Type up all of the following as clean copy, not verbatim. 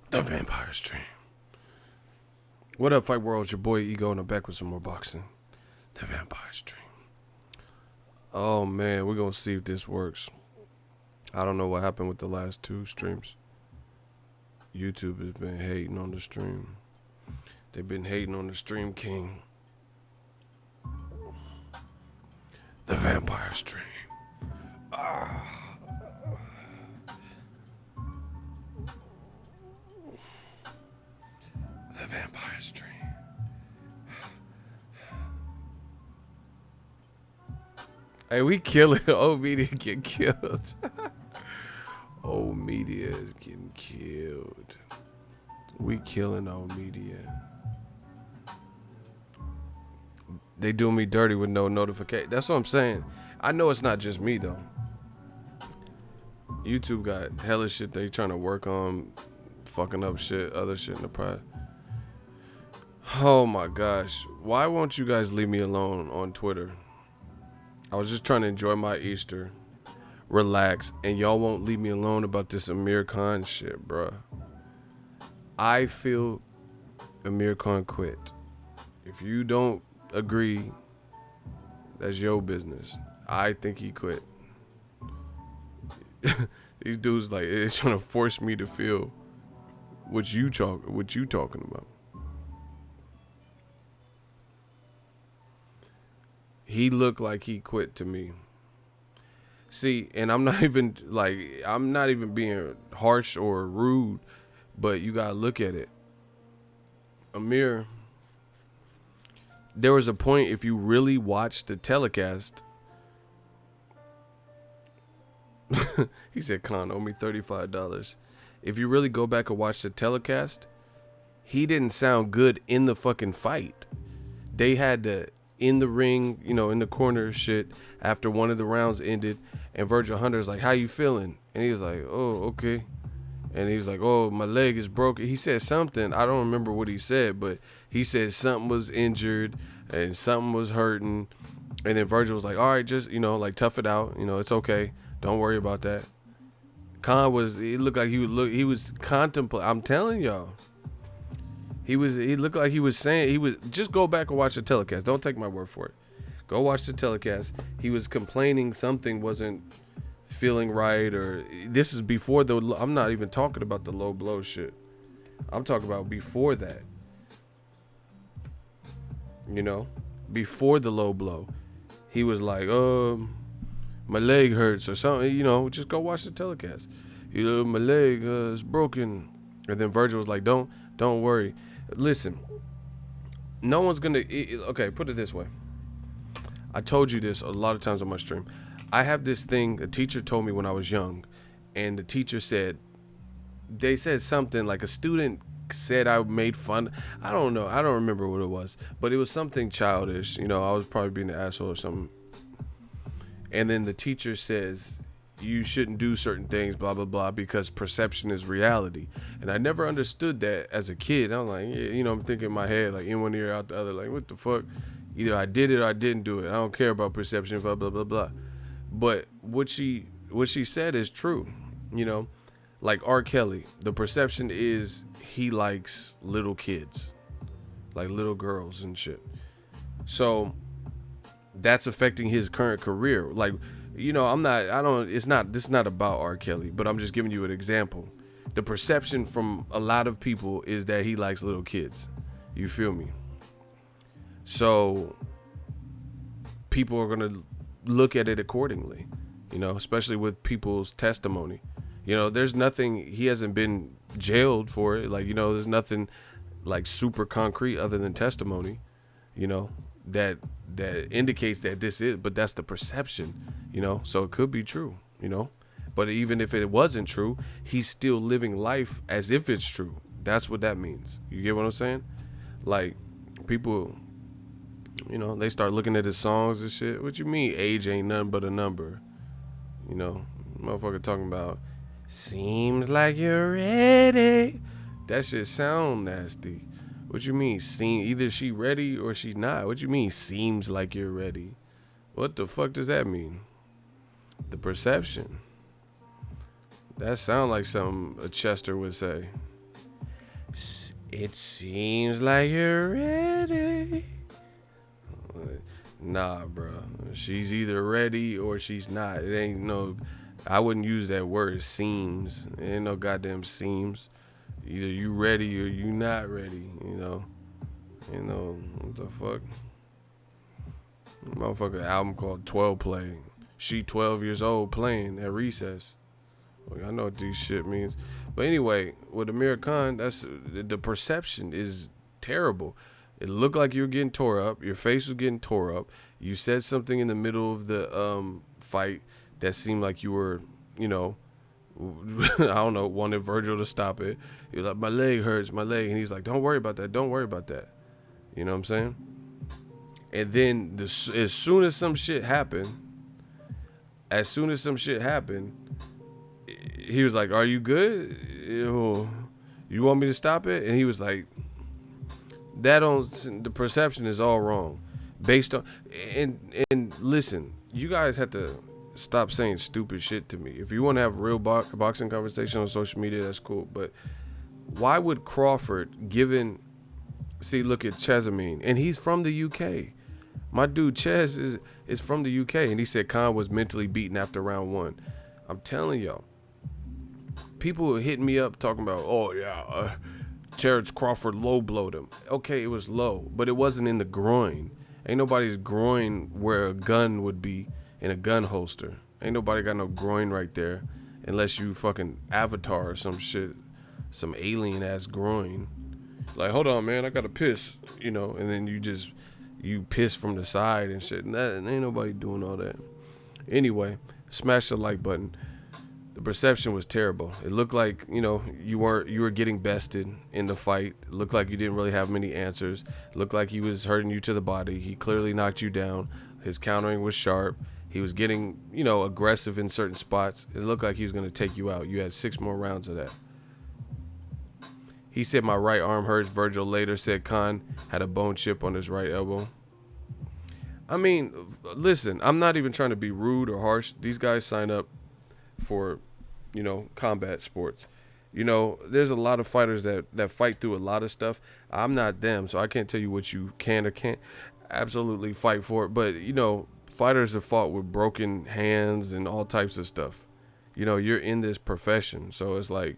The Vampire Stream. What up, Fight World? It's your boy Ego, and I'm back with some more boxing. The Vampire Stream. Oh man, we're gonna see if this works. I don't know what happened with the last two streams. YouTube has been hating on the stream. They've been hating on the Stream King. The Vampire Stream. The Vampire Stream. Hey, we killing. Old media get killed. Old media is getting killed. We killing old media. They do me dirty with no notification. That's what I'm saying. I know it's not just me though. YouTube got hella shit they trying to work on, fucking up shit, other shit in the pride. Oh my gosh. Why won't you guys leave me alone on Twitter? I was just trying to enjoy my Easter, relax, and y'all won't leave me alone about this Amir Khan shit, bruh. I feel Amir Khan quit. If you don't agree, that's your business. I think he quit. These dudes like they're trying to force me to feel what you talking about. He looked like he quit to me. See, and I'm not even being harsh or rude, but you gotta look at it. Amir, there was a point, if you really watched the telecast, he said, Khan owe me $35. If you really go back and watch the telecast, he didn't sound good in the fucking fight. They had to, in the ring, in the corner shit, after one of the rounds ended, and Virgil Hunter's like, how you feeling? And he was like, oh, okay. And he was like, oh, my leg is broken. He said something. I don't remember what he said, but he said something was injured and something was hurting. And then Virgil was like, all right, just, tough it out. It's okay. Don't worry about that. Khan he looked like he was contemplating. I'm telling y'all. He looked like he was saying, just go back and watch the telecast. Don't take my word for it. Go watch the telecast. He was complaining something wasn't feeling right, or this is before I'm not even talking about the low blow shit. I'm talking about before that. Before the low blow. He was like, my leg hurts or something, just go watch the telecast. My leg is broken. And then Virgil was like, don't worry. Listen, no one's gonna, okay, put it this way. I told you this a lot of times on my stream. I have this thing a teacher told me when I was young, and the teacher they said something like a student said I made fun. I don't know. I don't remember what it was, but it was something childish. I was probably being an asshole or something. And then the teacher says, you shouldn't do certain things, blah, blah, blah, because perception is reality. And I never understood that as a kid. I'm like, I'm thinking in my head, like in one ear, out the other, like, what the fuck? Either I did it or I didn't do it. I don't care about perception, blah, blah, blah, blah. But what she said is true. Like R. Kelly, the perception is he likes little kids, like little girls and shit. So that's affecting his current career. Like, this is not about R. Kelly, but I'm just giving you an example. The perception from a lot of people is that he likes little kids. You feel me? So people are going to look at it accordingly, especially with people's testimony. There's nothing, he hasn't been jailed for it. Like, there's nothing like super concrete other than testimony, that indicates that this is, but that's the perception, so it could be true, but even if it wasn't true, he's still living life as if it's true. That's what that means. You get what I'm saying? Like, people, they start looking at his songs and shit. What you mean age ain't nothing but a number? Motherfucker talking about seems like you're ready. That shit sound nasty. What you mean? Either she ready or she not. What you mean seems like you're ready? What the fuck does that mean? The perception. That sound like something a Chester would say. It seems like you're ready. Nah, bro. She's either ready or she's not. It ain't no. I wouldn't use that word seems. It ain't no goddamn seems. Either you ready or you not ready. You know what the fuck. Motherfucker album called 12 Play. She 12 years old playing at recess. Well, I know what these shit means. But anyway, with Amir Khan, that's the perception is terrible. It looked like you were getting tore up. Your face was getting tore up. You said something in the middle of the fight that seemed like you were, I don't know, wanted Virgil to stop it. You're like, my leg hurts, my leg. And he's like, don't worry about that. Don't worry about that. You know what I'm saying? And then as soon as some shit happened, he was like, are you good? You want me to stop it? And he was like, the perception is all wrong. Based on, and listen, you guys have to stop saying stupid shit to me. If you want to have real boxing conversation on social media, that's cool. But why would Crawford, look at Chesamine, and he's from the UK. My dude Ches is from the UK, and he said Khan was mentally beaten after round 1. I'm telling y'all, people were hitting me up talking about, Terrence Crawford low blowed him. Okay, it was low, but it wasn't in the groin. Ain't nobody's groin where a gun would be in a gun holster. Ain't nobody got no groin right there, unless you fucking Avatar or some shit, some alien ass groin. Like, hold on, man, I gotta piss, and then you piss from the side and shit. Ain't nobody doing all that. Anyway, smash the like button. The perception was terrible. It looked like, you were getting bested in the fight. It looked like you didn't really have many answers. It looked like he was hurting you to the body. He clearly knocked you down. His countering was sharp. He was getting, aggressive in certain spots. It looked like he was going to take you out. You had 6 more rounds of that. He said my right arm hurts. Virgil later said Khan had a bone chip on his right elbow. I mean, listen, I'm not even trying to be rude or harsh. These guys sign up for, combat sports. There's a lot of fighters that fight through a lot of stuff. I'm not them, so I can't tell you what you can or can't absolutely fight for. But, fighters have fought with broken hands and all types of stuff. You're in this profession, so it's like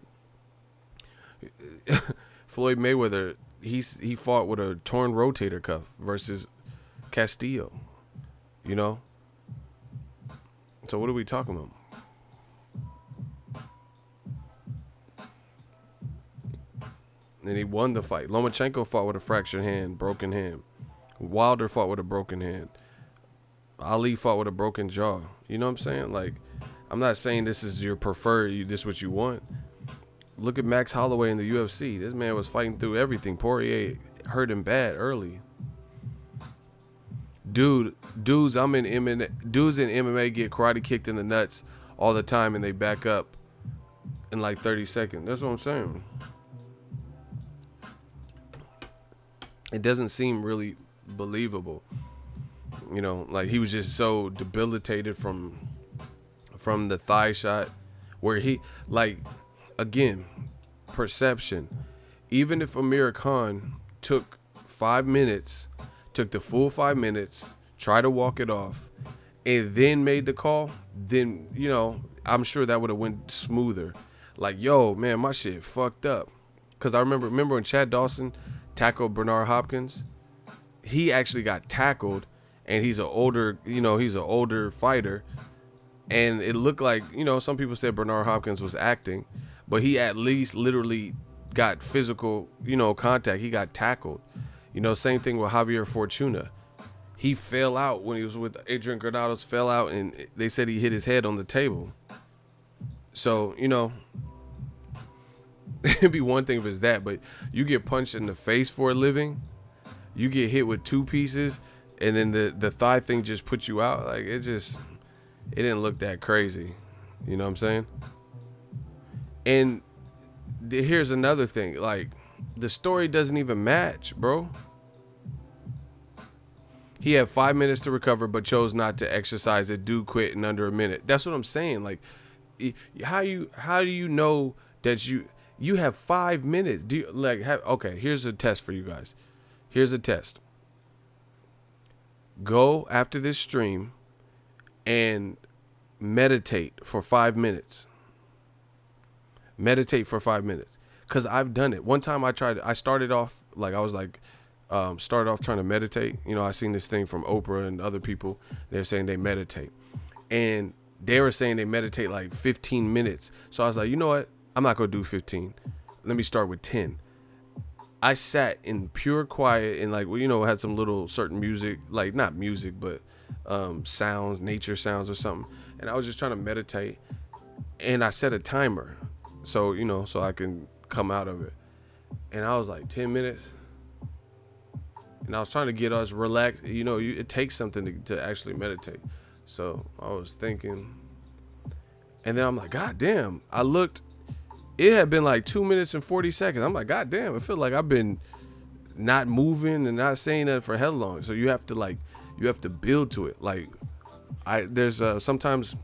Floyd Mayweather, he fought with a torn rotator cuff versus Castillo, So what are we talking about? And he won the fight. Lomachenko fought with a fractured hand, broken hand. Wilder fought with a broken hand. Ali fought with a broken jaw. You know what I'm saying? Like, I'm not saying this is your preferred, this is what you want. Look at Max Holloway in the UFC. This man was fighting through everything. Poirier hurt him bad early. Dudes in MMA get karate kicked in the nuts all the time and they back up in like 30 seconds. That's what I'm saying. It doesn't seem really believable. Like he was just so debilitated from the thigh shot where he, like, again, perception. Even if Amir Khan took the full 5 minutes, tried to walk it off, and then made the call, then, I'm sure that would have went smoother. Like, yo, man, my shit fucked up. Because I remember when Chad Dawson tackled Bernard Hopkins, he actually got tackled, and he's an older fighter, and it looked like, some people said Bernard Hopkins was acting, but he at least literally got physical, contact. He got tackled. Same thing with Javier Fortuna. He fell out when he was with Adrian Granados, fell out, and they said he hit his head on the table. So, it'd be one thing if it's that, but you get punched in the face for a living, you get hit with 2 pieces, and then the thigh thing just puts you out. Like, it didn't look that crazy. You know what I'm saying? And here's another thing. Like, the story doesn't even match, bro. He had 5 minutes to recover, but chose not to exercise it. Dude quit in under a minute. That's what I'm saying. Like, how do you know that You have 5 minutes. Do you like have okay, here's a test for you guys. Here's a test. Go after this stream and meditate for 5 minutes. Meditate for 5 minutes. Cause I've done it. One time I started off like I was like started off trying to meditate. You know, I seen this thing from Oprah and other people. They're saying they meditate. And they were saying they meditate like 15 minutes. So I was like, you know what? I'm not going to do 15. Let me start with 10. I sat in pure quiet and like, well, you know, had some little certain music, like not music, but sounds, nature sounds or something. And I was just trying to meditate. And I set a timer. So, you know, so I can come out of it. And I was like 10 minutes. And I was trying to get us relaxed. You know, it takes something to actually meditate. So I was thinking. And then I'm like, God damn. I looked. It had been like 2 minutes and 40 seconds. I'm like, God damn. I feel like I've been not moving and not saying that for hell long. So you have to build to it. Like there's sometimes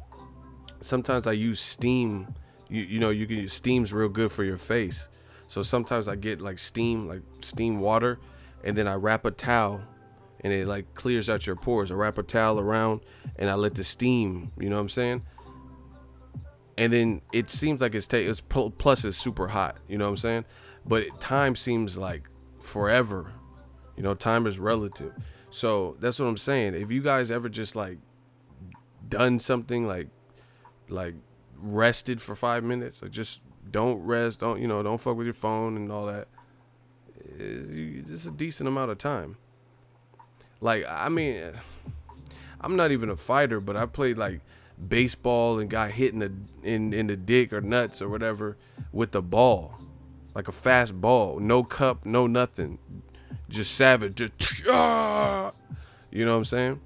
I use steam. You know, you can use steam's real good for your face. So sometimes I get like steam water, and then I wrap a towel and it like clears out your pores. I wrap a towel around and I let the steam, you know what I'm saying? And then it seems like it's plus it's super hot, you know what I'm saying? But time seems like forever. You know, time is relative. So that's what I'm saying. If you guys ever just like done something like rested for 5 minutes, or just don't rest, don't fuck with your phone and all that, it's a decent amount of time. Like, I mean, I'm not even a fighter, but I played like baseball and got hit in the dick or nuts or whatever with the ball, like a fast ball, no cup, no nothing, just savage, just you know what I'm saying?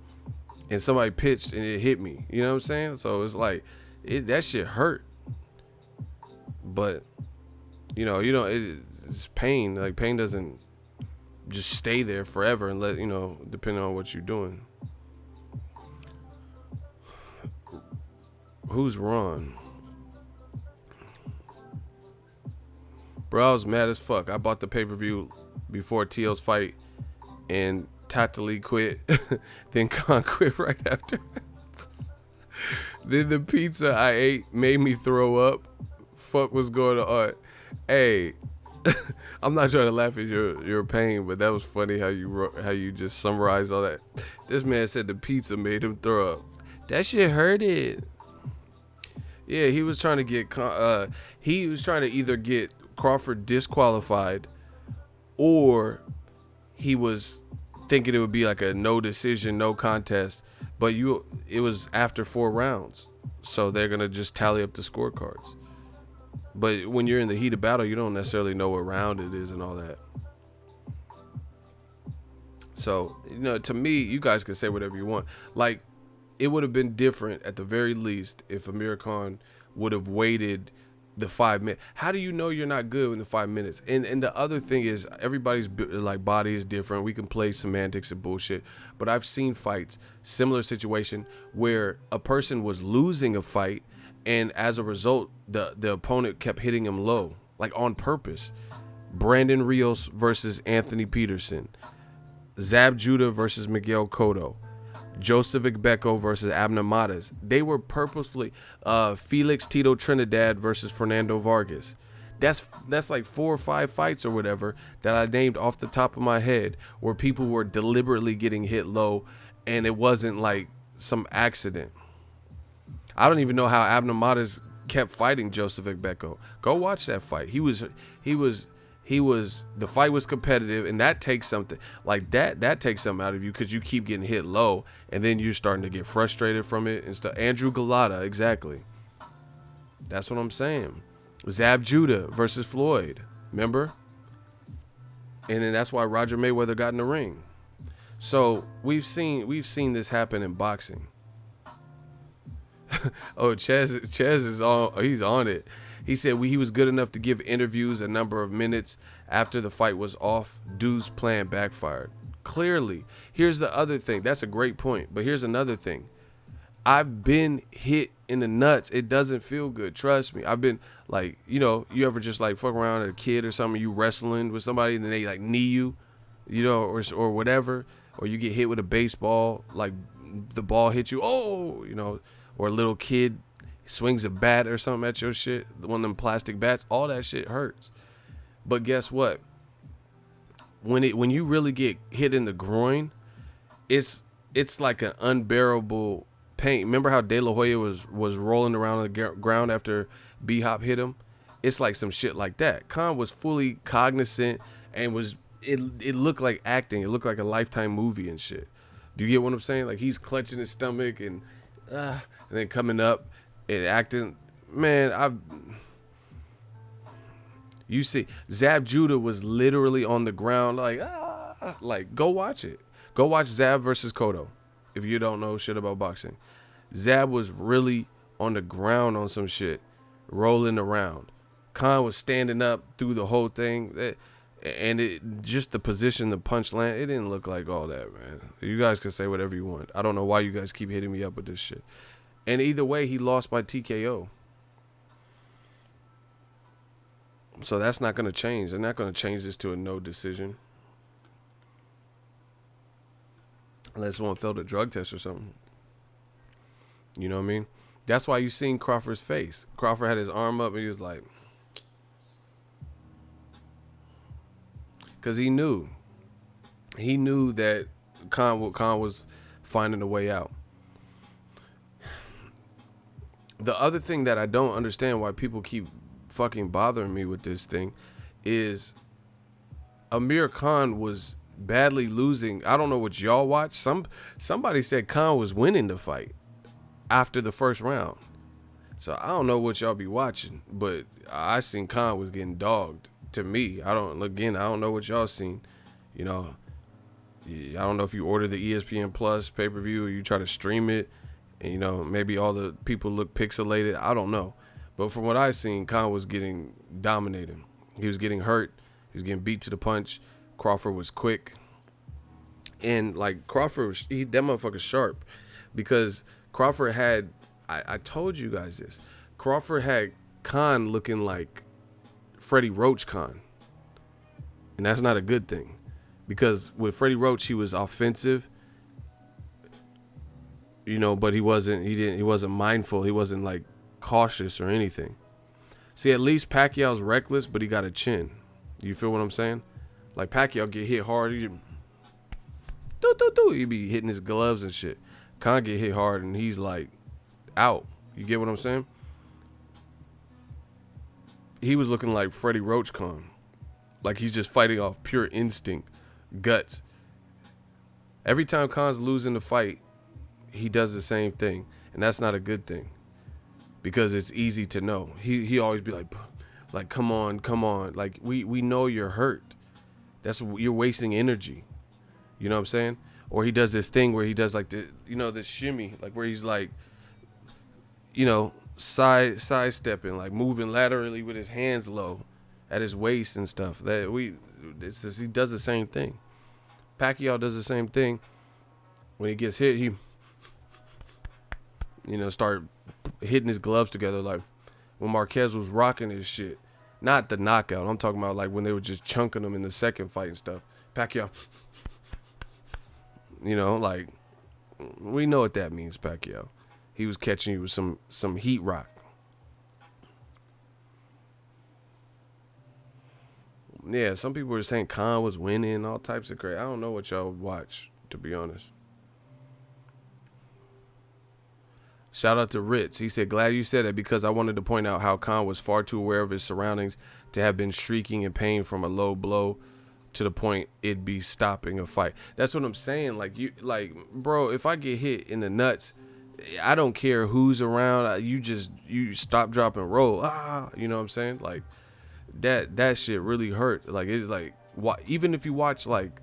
And somebody pitched and it hit me, you know what I'm saying? So it's like that shit hurt, but it's pain. Like, pain doesn't just stay there forever, and depending on what you're doing. Who's Ron? Bro, I was mad as fuck. I bought the pay-per-view before T.O.'s fight and tactily quit. Then Khan quit right after. Then the pizza I ate made me throw up. Fuck was going on. Hey, I'm not trying to laugh at your pain, but that was funny how you just summarized all that. This man said the pizza made him throw up. That shit hurted. Yeah, he was trying to either get Crawford disqualified, or he was thinking it would be like a no decision, no contest. But it was after 4 rounds, so they're gonna just tally up the scorecards. But when you're in the heat of battle, you don't necessarily know what round it is and all that. So, to me, you guys can say whatever you want. Like, it would have been different at the very least if Amir Khan would have waited the 5 minutes. How do you know you're not good in the 5 minutes? And the other thing is, everybody's like body is different. We can play semantics and bullshit, but I've seen fights, similar situation, where a person was losing a fight, and as a result, the opponent kept hitting him low, like on purpose. Brandon Rios versus Anthony Peterson, Zab Judah versus Miguel Cotto, Joseph Igbeko versus Abner Matas. They were purposefully Felix Tito Trinidad versus Fernando Vargas. That's like 4 or 5 fights or whatever that I named off the top of my head, where people were deliberately getting hit low, and it wasn't like some accident. I don't even know how Abner Matas kept fighting Joseph Igbeko. Go watch that fight. The fight was competitive, and that takes something like that takes something out of you, because you keep getting hit low, and then you're starting to get frustrated from it and stuff. Andrew Galata, exactly. That's what I'm saying. Zab Judah versus Floyd, remember? And then that's why Roger Mayweather got in the ring. So we've seen this happen in boxing. Oh, Chaz is on. He's on it. He said he was good enough to give interviews a number of minutes after the fight was off. Dude's plan backfired. Clearly. Here's the other thing. That's a great point. But here's another thing. I've been hit in the nuts, it doesn't feel good. Trust me. I've been like, you ever just like fuck around as a kid or something, you wrestling with somebody and then they like knee you, or whatever, or you get hit with a baseball, like the ball hits you, or a little kid swings a bat or something at your shit, one of them plastic bats, all that shit hurts. But guess what? When you really get hit in the groin, it's like an unbearable pain. Remember how De La Hoya was rolling around on the ground after B-Hop hit him? It's like some shit like that. Khan was fully cognizant and it looked like acting. It looked like a Lifetime movie and shit. Do you get what I'm saying? Like he's clutching his stomach and then coming up and acting. Man, you see, Zab Judah was literally on the ground like go watch it. Go watch Zab versus Cotto if you don't know shit about boxing. Zab was really on the ground on some shit, rolling around. Khan was standing up through the whole thing. And it just the position, the punch land, it didn't look like all that, man. You guys can say whatever you want. I don't know why you guys keep hitting me up with this shit. And either way, he lost by TKO. So that's not going to change. They're not going to change this to a no decision. Unless one failed a drug test or something. You know what I mean? That's why you seen Crawford's face. Crawford had his arm up and he was like... Because he knew that Khan was finding a way out. The other thing that I don't understand why people keep fucking bothering me with this thing is Amir Khan was badly losing. I don't know what y'all watch. Somebody said Khan was winning the fight after the first round. So I don't know what y'all be watching, but I seen Khan was getting dogged. To me, I don't know what y'all seen. I don't know if you order the ESPN Plus pay-per-view or you try to stream it and maybe all the people look pixelated. I don't know. But from what I seen, Khan was getting dominated. He was getting hurt. He was getting beat to the punch. Crawford was quick. And like Crawford, that motherfucker's sharp because Crawford had, I told you guys this, Crawford had Khan looking like Freddie Roach Khan. And that's not a good thing. Because with Freddie Roach, he was offensive. But he wasn't mindful. He wasn't like cautious or anything. See, at least Pacquiao's reckless, but he got a chin. You feel what I'm saying? Like Pacquiao get hit hard, he be hitting his gloves and shit. Khan get hit hard and he's like out. You get what I'm saying? He was looking like Freddie Roach Khan. Like he's just fighting off pure instinct, guts. Every time Khan's losing the fight, he does the same thing. And that's not a good thing. Because it's easy to know. He always be like, come on. Like, we know you're hurt. You're wasting energy. You know what I'm saying? Or he does this thing where he does like this shimmy. Like where he's like, sidestepping, like moving laterally with his hands low at his waist and stuff. He does the same thing. Pacquiao does the same thing. When he gets hit, he start hitting his gloves together like when Marquez was rocking his shit. Not the knockout. I'm talking about like when they were just chunking him in the second fight and stuff. Pacquiao, like we know what that means, Pacquiao. He was catching you with some heat rock. Yeah, some people were saying Khan was winning, all types of crazy. I don't know what y'all would watch, to be honest. Shout out to Ritz. He said, glad you said it because I wanted to point out how Khan was far too aware of his surroundings to have been shrieking in pain from a low blow to the point it'd be stopping a fight. That's what I'm saying. Bro, if I get hit in the nuts, I don't care who's around. You stop, drop, and roll. You know what I'm saying? Like that shit really hurt. Like it's like even if you watch like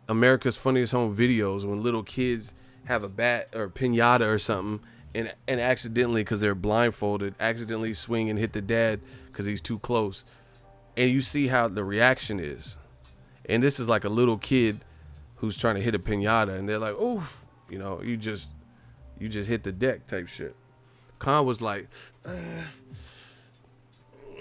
America's Funniest Home Videos when little kids have a bat or a piñata or something and accidentally, because they're blindfolded, accidentally swing and hit the dad because he's too close, and you see how the reaction is. And this is like a little kid who's trying to hit a piñata and they're like, oof, you just hit the deck type shit. Khan was like,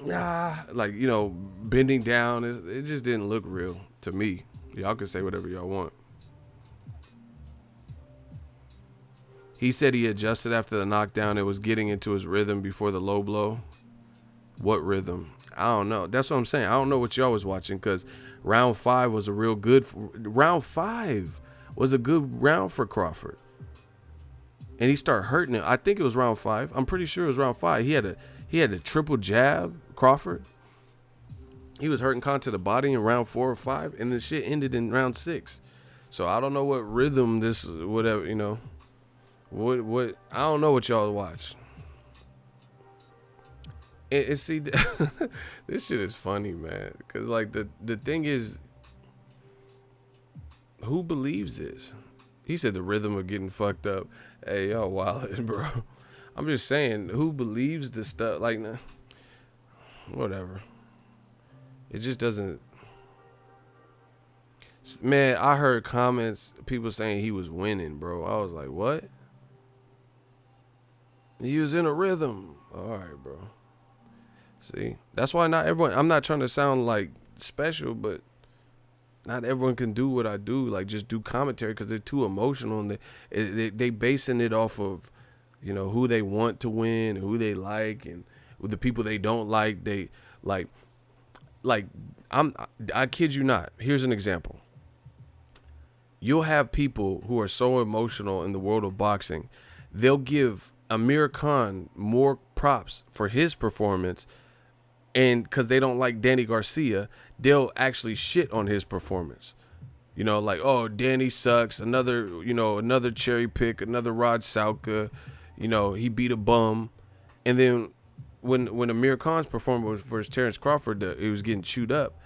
nah, like, you know, bending down. It just didn't look real to me. Y'all can say whatever y'all want. He said he adjusted after the knockdown. It was getting into his rhythm before the low blow. What rhythm? I don't know. That's what I'm saying. I don't know what y'all was watching, because round 5 was a real good. Round 5 was a good round for Crawford, and he started hurting it. I think it was round 5. I'm pretty sure it was round 5. He had a triple jab. Crawford. He was hurting Khan to the body in round 4 or 5, and the shit ended in round 6. So I don't know what rhythm this, whatever, you know. What I don't know what y'all watch. And see, this shit is funny, man. Cause like the thing is, who believes this? He said the rhythm of getting fucked up. Hey, y'all wildin', bro. I'm just saying, who believes this stuff? Like, nah, whatever. It just doesn't. Man, I heard comments, people saying he was winning, bro. I was like, what? He was in a rhythm. All right, bro. See, that's why not everyone, I'm not trying to sound like special, but not everyone can do what I do, like just do commentary, because they're too emotional, and they basing it off of, you know, who they want to win, who they like, and the people they don't like. They like I kid you not. Here's an example. You'll have people who are so emotional in the world of boxing, they'll give Amir Khan more props for his performance, and because they don't like Danny Garcia, they'll actually shit on his performance. You know, like, oh, Danny sucks. Another cherry pick, another Rod Salka. You know, he beat a bum. And then when Amir Khan's performance was versus Terrence Crawford, it was getting chewed up.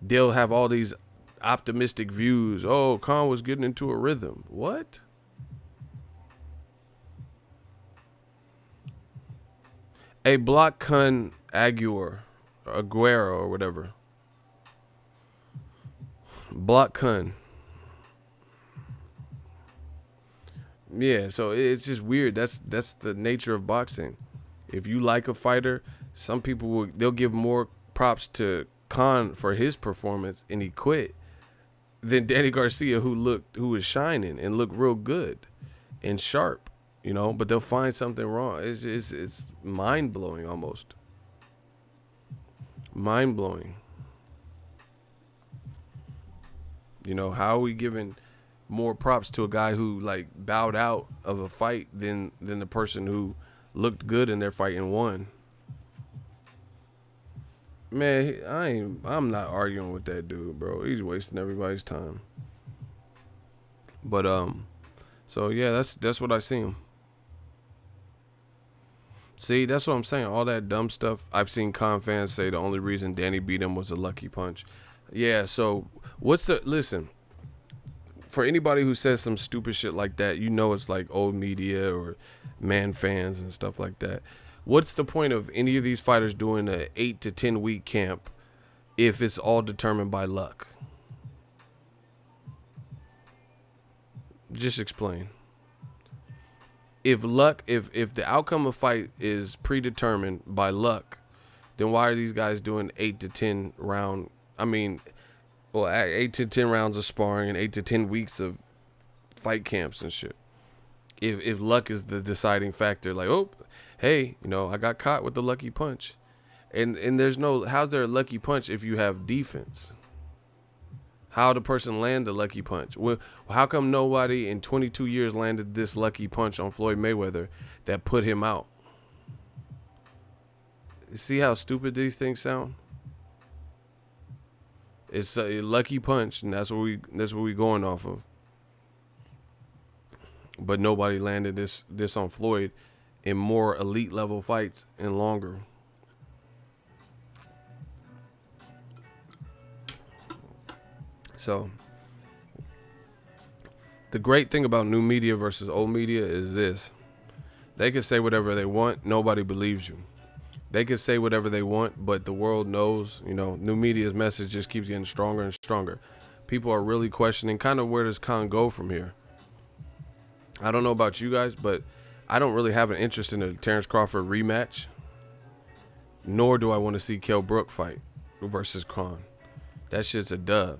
They'll have all these optimistic views. Oh, Khan was getting into a rhythm. What? A block Khan Aguero or whatever. Block Khan. Yeah, so it's just weird. That's the nature of boxing. If you like a fighter, some people they'll give more props to Khan for his performance, and he quit, than Danny Garcia, who was shining and looked real good and sharp, you know, but they'll find something wrong. It's mind blowing, almost mind blowing. You know, how are we giving more props to a guy who like bowed out of a fight than the person who looked good in their fight and won? Man, I'm not arguing with that dude, bro. He's wasting everybody's time. But so yeah, that's what I see him. See, that's what I'm saying. All that dumb stuff. I've seen Khan fans say the only reason Danny beat him was a lucky punch. Yeah, so listen, for anybody who says some stupid shit like that, you know it's like old media or man fans and stuff like that. What's the point of any of these fighters doing a 8 to 10 week camp if it's all determined by luck? Just explain. If the outcome of fight is predetermined by luck, then why are these guys doing 8 to 10 round? I mean, well, 8 to 10 rounds of sparring and 8 to 10 weeks of fight camps and shit. If luck is the deciding factor, like, oh, hey, you know, I got caught with the lucky punch. And how's there a lucky punch if you have defense? How the person land the lucky punch? Well, how come nobody in 22 years landed this lucky punch on Floyd Mayweather that put him out? See how stupid these things sound? It's a lucky punch, and that's what we going off of. But nobody landed this on Floyd in more elite level fights and longer. So the great thing about new media versus old media is this. They can say whatever they want. Nobody believes you. They can say whatever they want, but the world knows, you know, new media's message just keeps getting stronger and stronger. People are really questioning kind of where does Khan go from here? I don't know about you guys, but I don't really have an interest in a Terrence Crawford rematch, nor do I want to see Kell Brook fight versus Khan. That shit's a dub.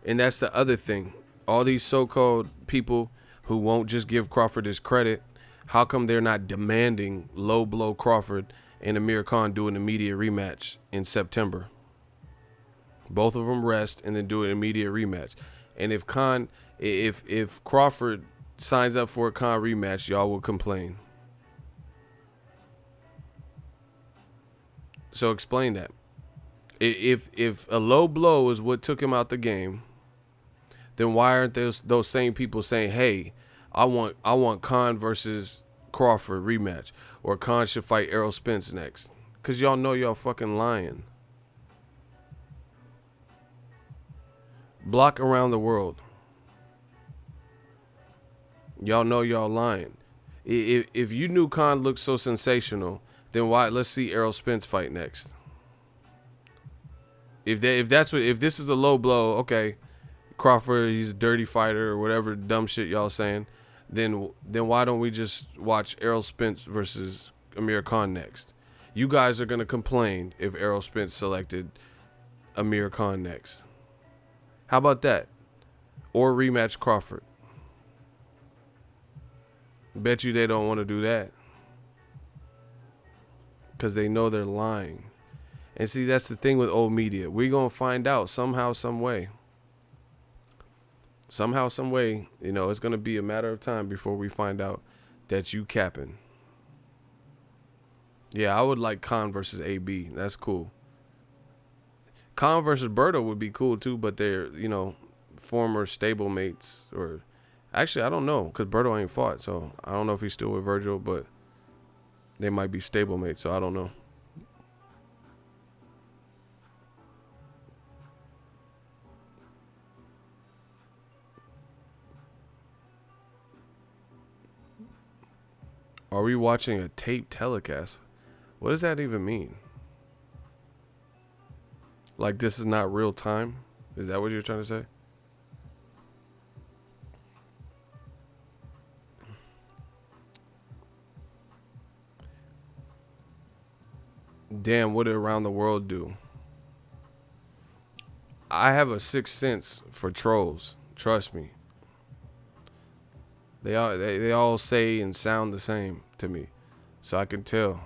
And that's the other thing. All these so-called people who won't just give Crawford his credit, how come they're not demanding low blow Crawford and Amir Khan do an immediate rematch in September? Both of them rest and then do an immediate rematch. And if Crawford signs up for a Khan rematch, y'all will complain. So explain that. If a low blow is what took him out the game, then why aren't those same people saying, hey, I want Khan versus Crawford rematch, or Khan should fight Errol Spence next? Because y'all know y'all fucking lying. Block around the world. Y'all know y'all lying. If you knew Khan looked so sensational, then why? Let's see Errol Spence fight next. If this is a low blow, okay, Crawford, he's a dirty fighter or whatever dumb shit y'all saying, then why don't we just watch Errol Spence versus Amir Khan next? You guys are gonna complain if Errol Spence selected Amir Khan next. How about that? Or rematch Crawford. Bet you they don't want to do that, because they know they're lying. And see, that's the thing with old media. We're going to find out somehow, some way. Somehow, some way, it's going to be a matter of time before we find out that you capping. Yeah, I would like Khan versus AB. That's cool. Khan versus Berto would be cool too, but they're, former stablemates. Or actually, I don't know, because Berto ain't fought, so I don't know if he's still with Virgil, but they might be stablemates, so I don't know. Are we watching a taped telecast? What does that even mean? Like, this is not real time? Is that what you're trying to say? Damn, what did Around the World do? I have a sixth sense for trolls. Trust me. They all say and sound the same to me. So I can tell.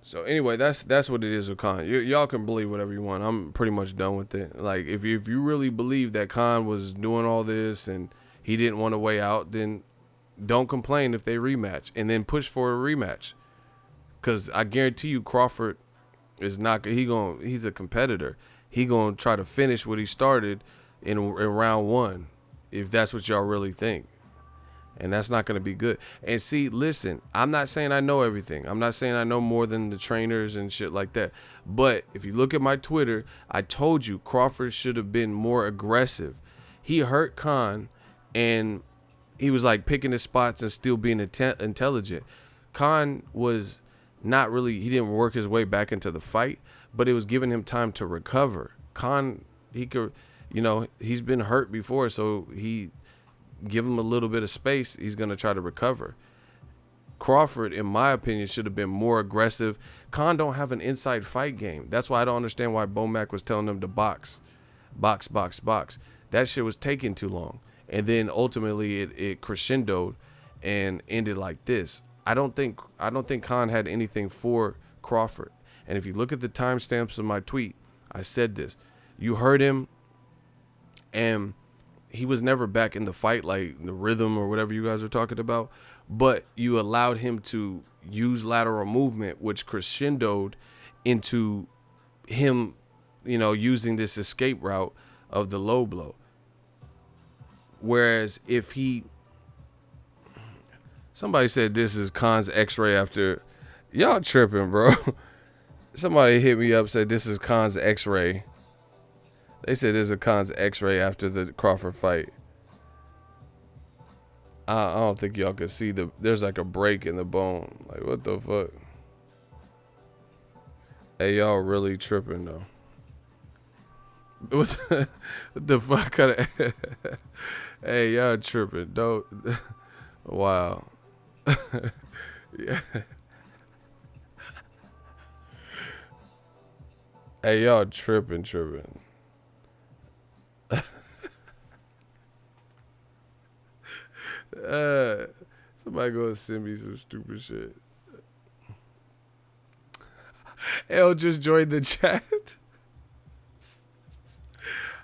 So anyway, that's what it is with Khan. Y'all can believe whatever you want. I'm pretty much done with it. Like, if you really believe that Khan was doing all this and he didn't want to weigh out, then don't complain if they rematch, and then push for a rematch. Because I guarantee you Crawford is not, he's a competitor. He going to try to finish what he started in round one, if that's what y'all really think. And that's not going to be good. And see, listen, I'm not saying I know everything. I'm not saying I know more than the trainers and shit like that. But if you look at my Twitter, I told you Crawford should have been more aggressive. He hurt Khan, and he was like picking his spots and still being intelligent. Khan was not really, he didn't work his way back into the fight, but it was giving him time to recover. Khan, he could, he's been hurt before, so he give him a little bit of space, he's going to try to recover. Crawford, in my opinion, should have been more aggressive. Khan don't have an inside fight game. That's why I don't understand why Bomac was telling him to box. That shit was taking too long. And then ultimately it crescendoed and ended like this. I don't think Khan had anything for Crawford. And if you look at the timestamps of my tweet, I said this. You heard him, and he was never back in the fight, like the rhythm or whatever you guys are talking about. But you allowed him to use lateral movement, which crescendoed into him, using this escape route of the low blow. Whereas if somebody said this is Khan's x-ray after, y'all tripping, bro. Somebody hit me up, said this is Khan's x-ray. They said this is Khan's x-ray after the Crawford fight. I don't think y'all could see there's like a break in the bone. Like, what the fuck? Hey, y'all really tripping though. What the fuck kind of? Hey, y'all tripping? Don't. Wow. Yeah. Hey, y'all tripping. Uh, Somebody go send me some stupid shit. L just joined the chat.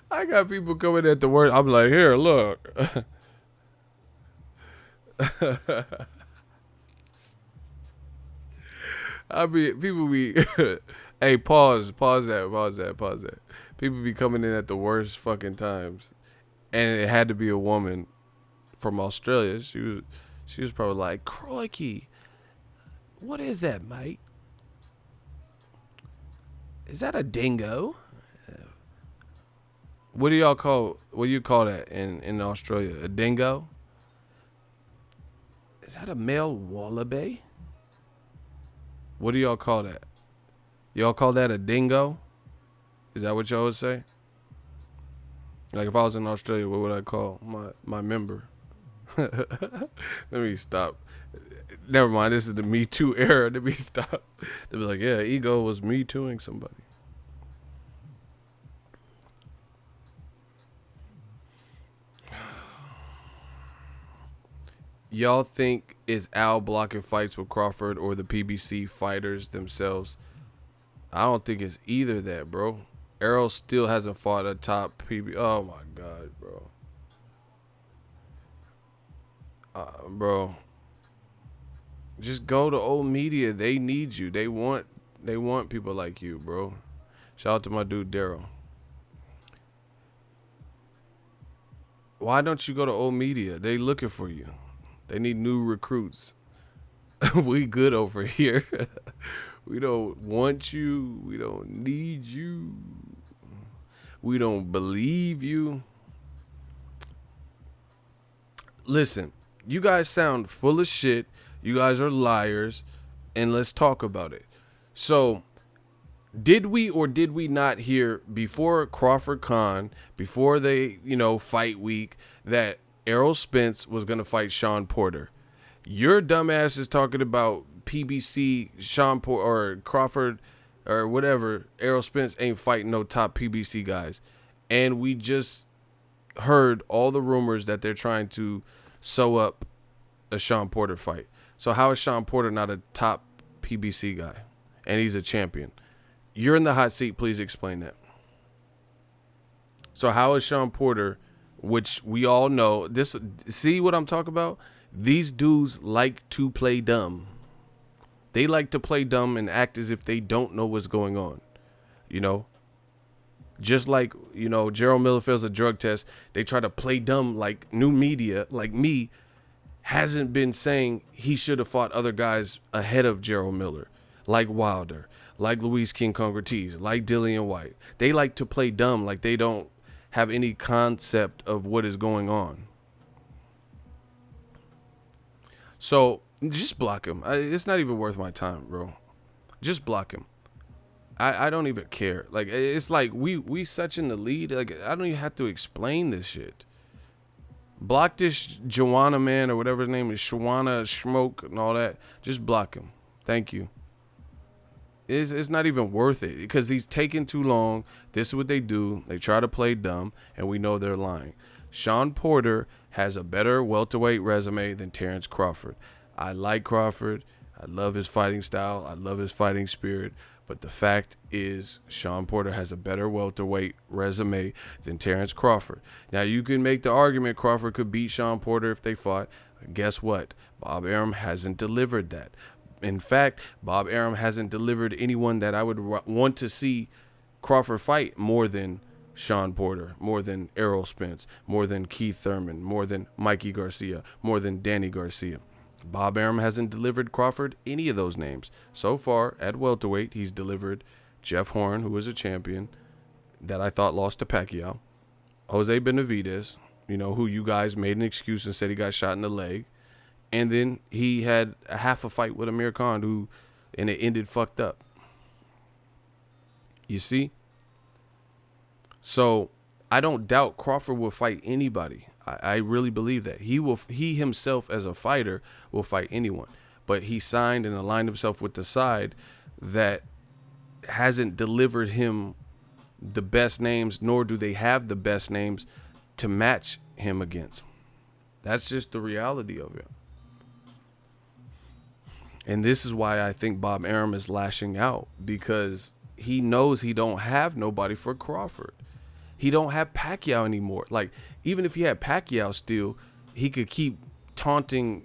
I got people coming at the word. I'm like, here, look. I be people be. Hey, pause that. People be coming in at the worst fucking times, and it had to be a woman from Australia. She was probably like, crikey, what is that, mate? Is that a dingo? What do y'all call? What do you call that in Australia? A dingo? Is that a male wallaby? What do y'all call that? Y'all call that a dingo? Is that what y'all would say? Like if I was in Australia, what would I call my member? Let me stop. Never mind. This is the Me Too era. Let me stop. They'll be like, yeah, ego was Me Tooing somebody. Y'all think is Al blocking fights with Crawford or the PBC fighters themselves? I don't think it's either that, bro. Errol still hasn't fought a top PB. Oh my god, bro. Bro, just go to old media. They need you. They want people like you, bro. Shout out to my dude Daryl. Why don't you go to old media? They looking for you. They need new recruits. We good over here. We don't want you. We don't need you. We don't believe you. Listen, you guys sound full of shit. You guys are liars. And let's talk about it. So, did we or did we not hear before Crawford Khan, before they, fight week, that Errol Spence was going to fight Sean Porter? Your dumbass is talking about PBC, Sean Porter, or Crawford, or whatever. Errol Spence ain't fighting no top PBC guys. And we just heard all the rumors that they're trying to sew up a Sean Porter fight. So how is Sean Porter not a top PBC guy? And he's a champion. You're in the hot seat. Please explain that. So how is Sean Porter, which we all know, this? See what I'm talking about? These dudes like to play dumb. They like to play dumb and act as if they don't know what's going on. Just like, Gerald Miller fails a drug test. They try to play dumb like new media, like me, hasn't been saying he should have fought other guys ahead of Gerald Miller. Like Wilder, like Luis King Kong Ortiz, like Dillian White. They like to play dumb like they don't have any concept of what is going on. So just block him. It's not even worth my time, bro. Just block him. I don't even care. Like, it's like we such in the lead. Like, I don't even have to explain this shit. Block this Joanna man or whatever his name is, Shawana Smoke and all that. Just block him. Thank you. It's not even worth it because he's taking too long. This is what they do. They try to play dumb, and we know they're lying. Sean Porter has a better welterweight resume than Terrence Crawford. I like Crawford. I love his fighting style. I love his fighting spirit. But the fact is, Sean Porter has a better welterweight resume than Terrence Crawford. Now, you can make the argument Crawford could beat Sean Porter if they fought. Guess what? Bob Arum hasn't delivered that. In fact, Bob Arum hasn't delivered anyone that I would want to see Crawford fight more than Sean Porter, more than Errol Spence, more than Keith Thurman, more than Mikey Garcia, more than Danny Garcia. Bob Arum hasn't delivered Crawford any of those names. So far, at welterweight, he's delivered Jeff Horn, who was a champion that I thought lost to Pacquiao. Jose Benavidez, who you guys made an excuse and said he got shot in the leg. And then he had a half a fight with Amir Khan, and it ended fucked up. You see? So I don't doubt Crawford will fight anybody. I really believe that he himself as a fighter will fight anyone. But he signed and aligned himself with the side that hasn't delivered him the best names, nor do they have the best names to match him against. That's just the reality of it. And this is why I think Bob Arum is lashing out, because he knows he don't have nobody for Crawford. He don't have Pacquiao anymore. Like, even if he had Pacquiao still, he could keep taunting,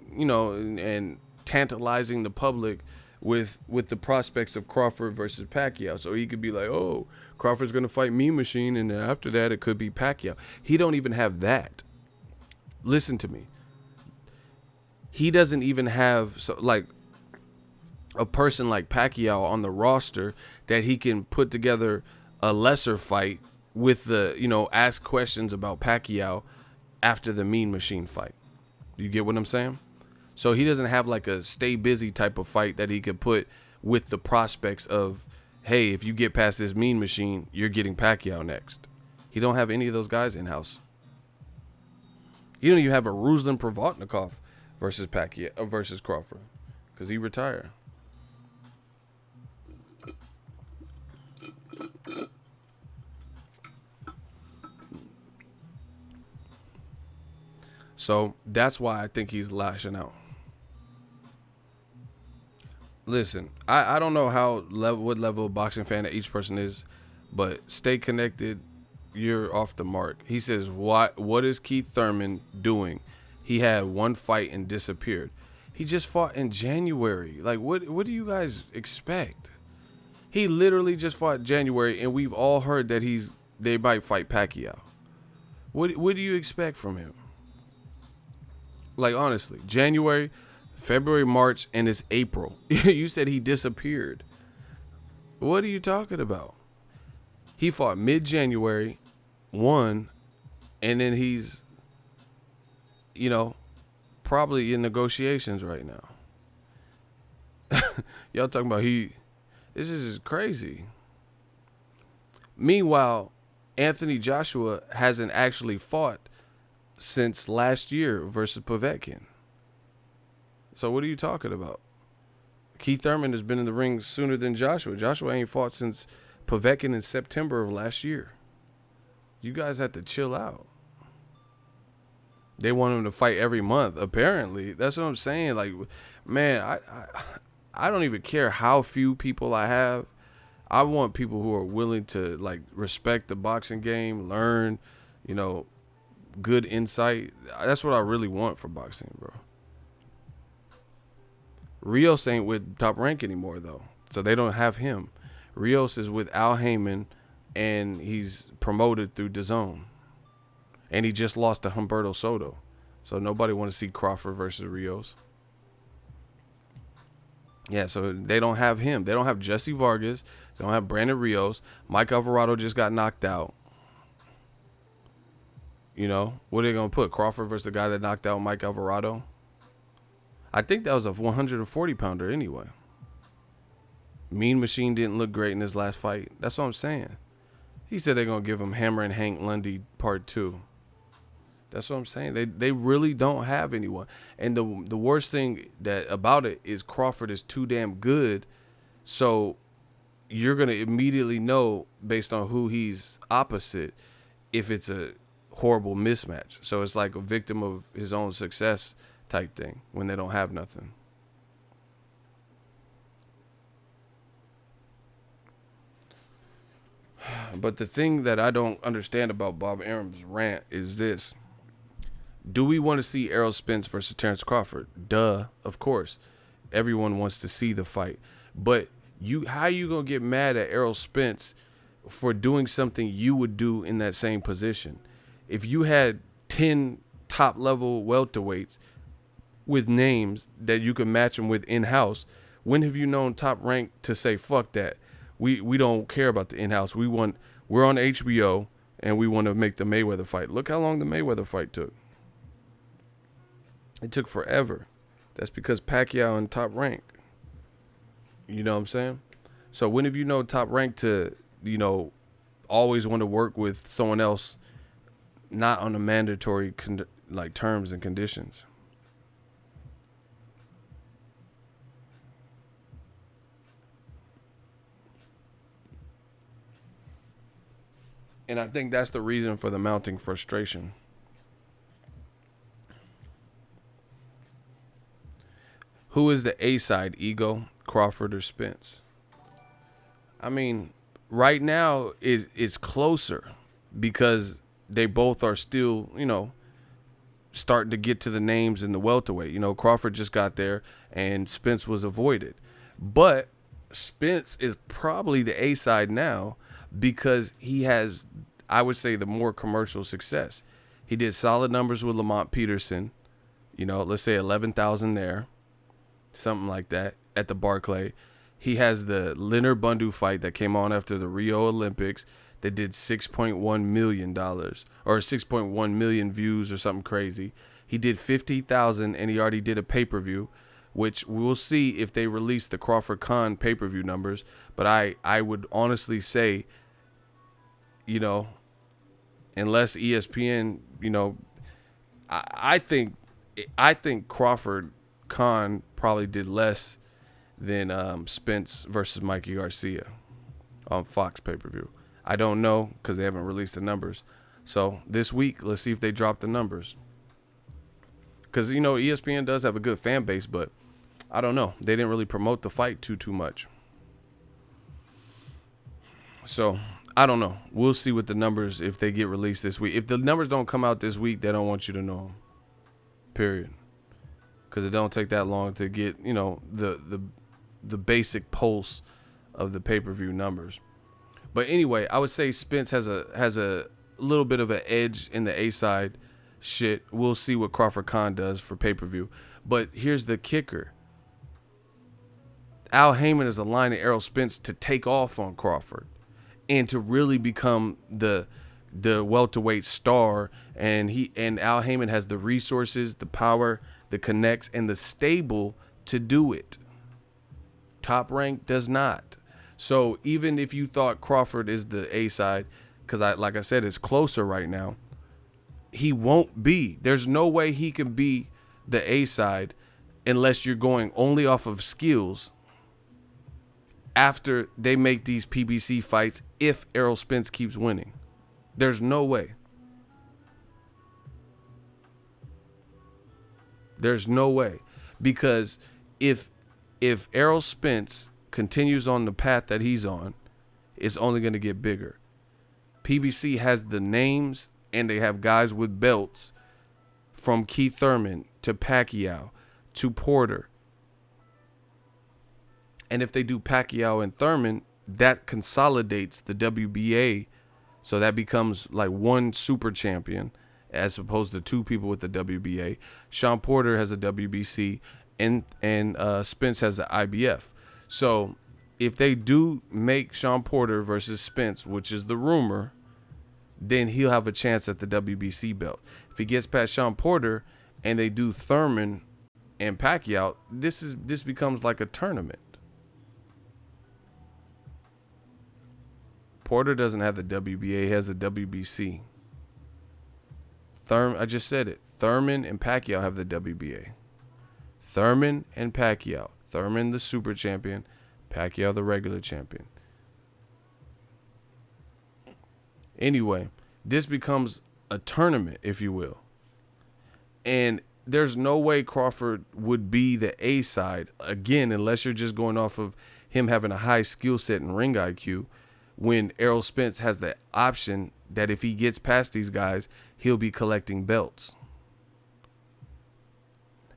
and tantalizing the public with the prospects of Crawford versus Pacquiao. So he could be like, oh, Crawford's going to fight Mean Machine, and after that it could be Pacquiao. He don't even have that. Listen to me. He doesn't even have a person like Pacquiao on the roster that he can put together a lesser fight with the, ask questions about Pacquiao after the Mean Machine fight. You get what I'm saying? So he doesn't have like a stay busy type of fight that he could put with the prospects of, hey, if you get past this Mean Machine, you're getting Pacquiao next. He don't have any of those guys in house. You don't even have a Ruslan Provodnikov versus Pacquiao versus Crawford, because he retired. So that's why I think he's lashing out. Listen, I don't know what level of boxing fan that each person is, but stay connected. You're off the mark. He says, what is Keith Thurman doing? He had one fight and disappeared. He just fought in January. Like, what do you guys expect? He literally just fought in January, and we've all heard that they might fight Pacquiao. What do you expect from him? Like, honestly, January, February, March, and it's April. You said he disappeared. What are you talking about? He fought mid-January, won, and then he's, probably in negotiations right now. Y'all talking about this is crazy. Meanwhile, Anthony Joshua hasn't actually fought since last year versus Povetkin. So what are you talking about? Keith Thurman has been in the ring sooner than Joshua. Joshua ain't fought since Povetkin in September of last year. You guys have to chill out. They want him to fight every month, apparently. That's what I'm saying. Like, man, I don't even care how few people I have. I want people who are willing to, like, respect the boxing game, learn, good insight. That's what I really want for boxing, bro. Rios ain't with Top Rank anymore, though, so they don't have him. Rios is with Al Heyman, and he's promoted through Dazn. And he just lost to Humberto Soto, so nobody want to see Crawford versus Rios. Yeah, so they don't have him. They don't have Jesse Vargas. They don't have Brandon Rios. Mike Alvarado just got knocked out. What are they going to put? Crawford versus the guy that knocked out Mike Alvarado? I think that was a 140-pounder anyway. Mean Machine didn't look great in his last fight. That's what I'm saying. He said they're going to give him Hammer and Hank Lundy Part 2. That's what I'm saying. They really don't have anyone. And the worst thing about it is Crawford is too damn good. So you're going to immediately know, based on who he's opposite, if it's a horrible mismatch. So it's like a victim of his own success type thing when they don't have nothing. But the thing that I don't understand about Bob Arum's rant is this. Do we want to see Errol Spence versus Terrence Crawford? Duh, of course. Everyone wants to see the fight. But how you going to get mad at Errol Spence for doing something you would do in that same position? If you had 10 top-level welterweights with names that you could match them with in-house, when have you known Top Rank to say, fuck that? We don't care about the in-house. We're on HBO, and we want to make the Mayweather fight. Look how long the Mayweather fight took. It took forever. That's because Pacquiao and Top Rank. You know what I'm saying? So when have you known Top Rank to, always want to work with someone else, not on the mandatory terms and conditions. And I think that's the reason for the mounting frustration. Who is the A side, Ego, Crawford, or Spence? I mean, right now it's closer because they both are still, starting to get to the names in the welterweight. Crawford just got there and Spence was avoided. But Spence is probably the A side now because he has, I would say, the more commercial success. He did solid numbers with Lamont Peterson, let's say 11,000 there, something like that at the Barclay. He has the Leonard Bundu fight that came on after the Rio Olympics that did $6.1 million or 6.1 million views or something crazy. He did 50,000 and he already did a pay-per-view, which we'll see if they release the Crawford Khan pay-per-view numbers. But I would honestly say, unless ESPN, I think Crawford Khan probably did less than Spence versus Mikey Garcia on Fox pay-per-view. I don't know because they haven't released the numbers. So this week, let's see if they drop the numbers. Because, ESPN does have a good fan base, but I don't know. They didn't really promote the fight too much. So I don't know. We'll see what the numbers, if they get released this week. If the numbers don't come out this week, they don't want you to know them. Period. Because it don't take that long to get, the basic pulse of the pay-per-view numbers. But anyway, I would say Spence has a little bit of an edge in the A side shit. We'll see what Crawford Khan does for pay-per-view. But here's the kicker. Al Heyman is aligning Errol Spence to take off on Crawford and to really become the welterweight star. And Al Heyman has the resources, the power, the connects, and the stable to do it. Top Rank does not. So even if you thought Crawford is the A side, because like I said, it's closer right now, he won't be. There's no way he can be the A side unless you're going only off of skills after they make these PBC fights if Errol Spence keeps winning. There's no way. There's no way. Because if Errol Spence continues on the path that he's on, it's only going to get bigger. PBC has the names and they have guys with belts from Keith Thurman to Pacquiao to Porter. And if they do Pacquiao and Thurman, that consolidates the WBA. So that becomes like one super champion as opposed to two people with the WBA. Sean Porter has a WBC and Spence has the IBF. So if they do make Sean Porter versus Spence, which is the rumor, then he'll have a chance at the WBC belt. If he gets past Sean Porter and they do Thurman and Pacquiao, this becomes like a tournament. Porter doesn't have the WBA, he has the WBC. I just said it. Thurman and Pacquiao have the WBA. Thurman and Pacquiao. Thurman the super champion, Pacquiao the regular champion. Anyway, this becomes a tournament, if you will. And there's no way Crawford would be the A side, again, unless you're just going off of him having a high skill set and ring IQ, when Errol Spence has the option that if he gets past these guys, he'll be collecting belts.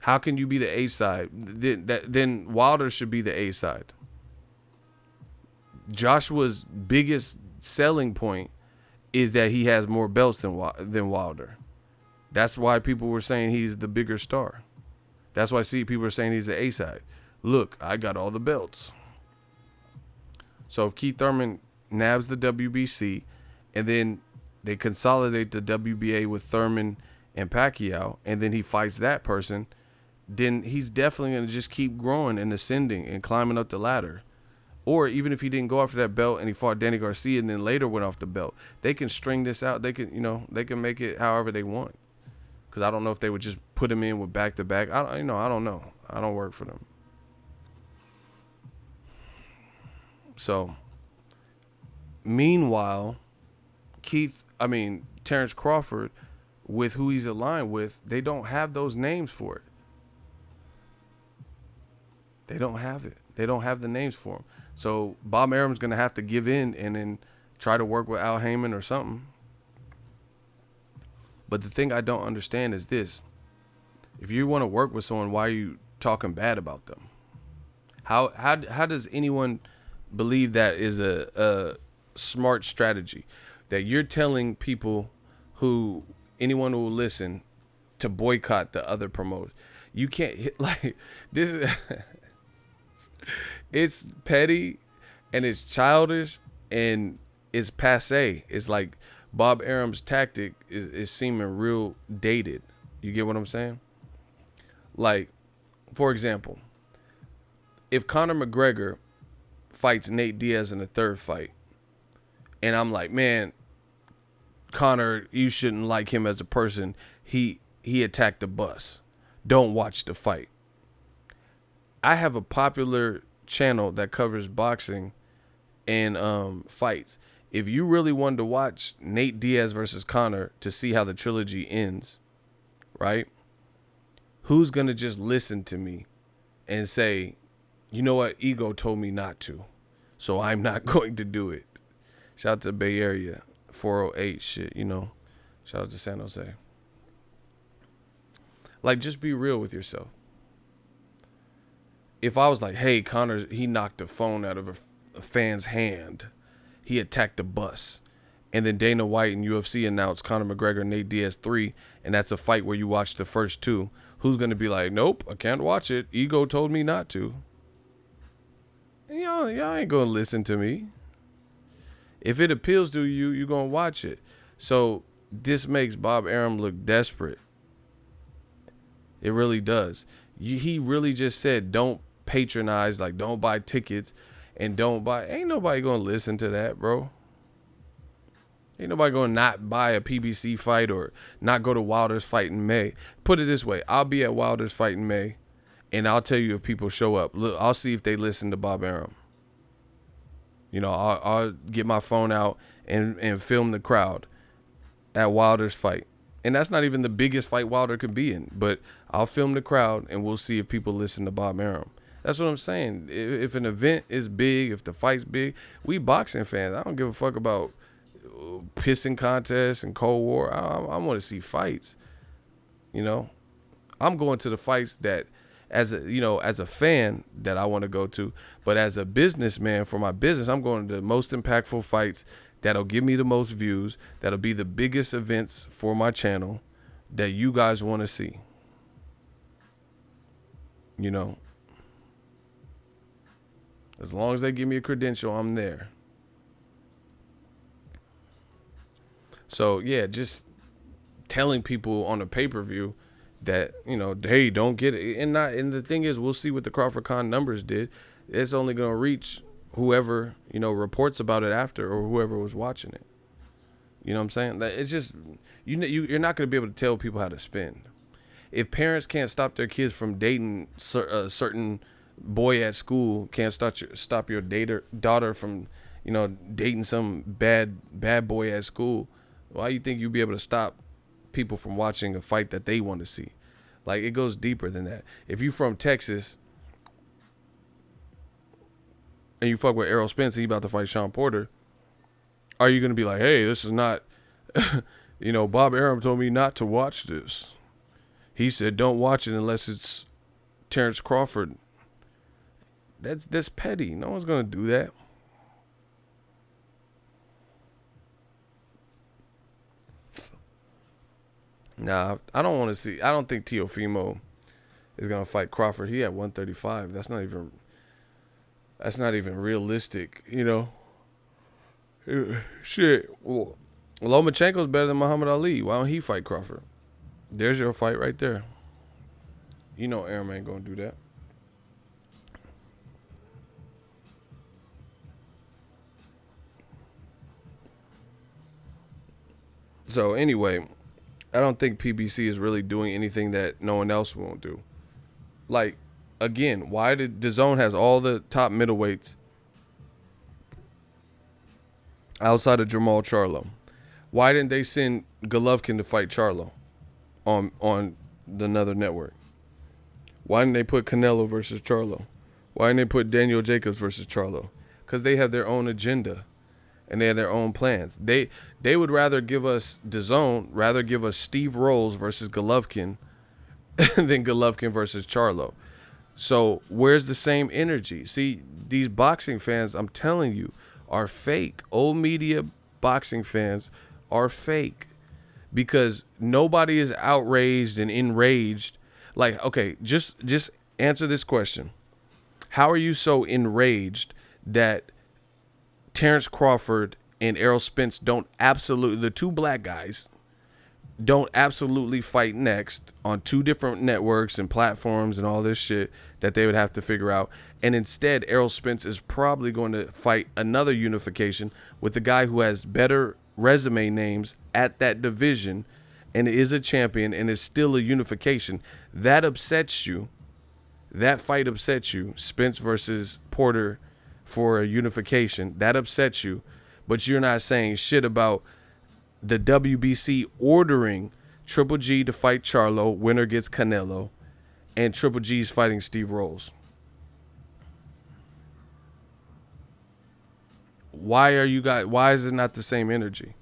How can you be the A side? Then Wilder should be the A side. Joshua's biggest selling point is that he has more belts than Wilder. That's why people were saying he's the bigger star. That's why people were saying he's the A side. Look, I got all the belts. So if Keith Thurman nabs the WBC and then they consolidate the WBA with Thurman and Pacquiao and then he fights that person, then he's definitely going to just keep growing and ascending and climbing up the ladder. Or even if he didn't go after that belt and he fought Danny Garcia and then later went off the belt, they can string this out. They can, they can make it however they want. Because I don't know if they would just put him in with back-to-back. I don't know. I don't work for them. So, meanwhile, Terrence Crawford, with who he's aligned with, they don't have those names for it. They don't have it. They don't have the names for him. So Bob Arum's going to have to give in and then try to work with Al Heyman or something. But the thing I don't understand is this. If you want to work with someone, why are you talking bad about them? How does anyone believe that is a smart strategy? That you're telling people anyone who will listen to boycott the other promoters. You can't hit like this is it's petty and it's childish and it's passe. It's like Bob Arum's tactic is seeming real dated. You get what I'm saying? Like, for example, if Conor McGregor fights Nate Diaz in a third fight, and I'm like, man, Conor, you shouldn't like him as a person. He attacked the bus. Don't watch the fight. I have a popular channel that covers boxing and fights. If you really wanted to watch Nate Diaz versus Conor to see how the trilogy ends, right? Who's going to just listen to me and say, you know what? Ego told me not to, so I'm not going to do it. Shout out to Bay Area, 408 shit, Shout out to San Jose. Like, just be real with yourself. If I was like, hey, Conor, he knocked the phone out of a fan's hand. He attacked the bus. And then Dana White and UFC announced Conor McGregor, Nate Diaz 3, and that's a fight where you watch the first two. Who's going to be like, nope, I can't watch it. Ego told me not to. And y'all ain't going to listen to me. If it appeals to you, you're going to watch it. So this makes Bob Arum look desperate. It really does. He really just said, don't patronize, like don't buy tickets and don't buy. Ain't nobody going to listen to that, bro. Ain't nobody going to not buy a PBC fight or not go to Wilder's fight in May. Put it this way. I'll be at Wilder's fight in May, and I'll tell you if people show up. Look, I'll see if they listen to Bob Arum. I'll get my phone out and film the crowd at Wilder's fight. And that's not even the biggest fight Wilder could be in. But I'll film the crowd, and we'll see if people listen to Bob Arum. That's what I'm saying. If an event is big, if the fight's big, we boxing fans. I don't give a fuck about pissing contests and Cold War. I want to see fights. I'm going to the fights that as a fan that I want to go to, but as a businessman for my business, I'm going to the most impactful fights that'll give me the most views, that'll be the biggest events for my channel that you guys want to see. As long as they give me a credential, I'm there. So yeah, just telling people on a pay-per-view that, hey, don't get it. And the thing is, we'll see what the Crawford Khan numbers did. It's only going to reach whoever, reports about it after or whoever was watching it. You know what I'm saying? It's just, you're not going to be able to tell people how to spend. If parents can't stop their kids from dating a certain boy at school, can't stop your daughter from, dating some bad boy at school, why do you think you'd be able to stop people from watching a fight that they want to see? Like, it goes deeper than that. If you from Texas and you fuck with Errol Spence and he about to fight Sean Porter, are you going to be like, hey, this is not, Bob Arum told me not to watch this. He said don't watch it unless it's Terrence Crawford. That's petty. No one's going to do that. Nah, I don't think Teofimo is going to fight Crawford. He at 135. That's not even realistic, Shit. Well, Lomachenko's better than Muhammad Ali. Why don't he fight Crawford? There's your fight right there. Arum ain't going to do that. So anyway, I don't think PBC is really doing anything that no one else won't do. Like, again, why did Dazn has all the top middleweights outside of Jamal Charlo? Why didn't they send Golovkin to fight Charlo on another network? Why didn't they put Canelo versus Charlo? Why didn't they put Daniel Jacobs versus Charlo? Because they have their own agenda and they have their own plans. They would rather give us rather give us Steve Rolls versus Golovkin than Golovkin versus Charlo. So where's the same energy? See, these boxing fans, I'm telling you, are fake. Old media boxing fans are fake because nobody is outraged and enraged. Like, okay, just answer this question. How are you so enraged that Terrence Crawford and Errol Spence the two black guys, don't absolutely fight next on two different networks and platforms and all this shit that they would have to figure out. And instead, Errol Spence is probably going to fight another unification with the guy who has better resume names at that division and is a champion and is still a unification. That upsets you. That fight upsets you. Spence versus Porter for a unification. That upsets you. But you're not saying shit about the WBC ordering Triple G to fight Charlo, winner gets Canelo, and Triple G's fighting Steve Rolls. Why is it not the same energy?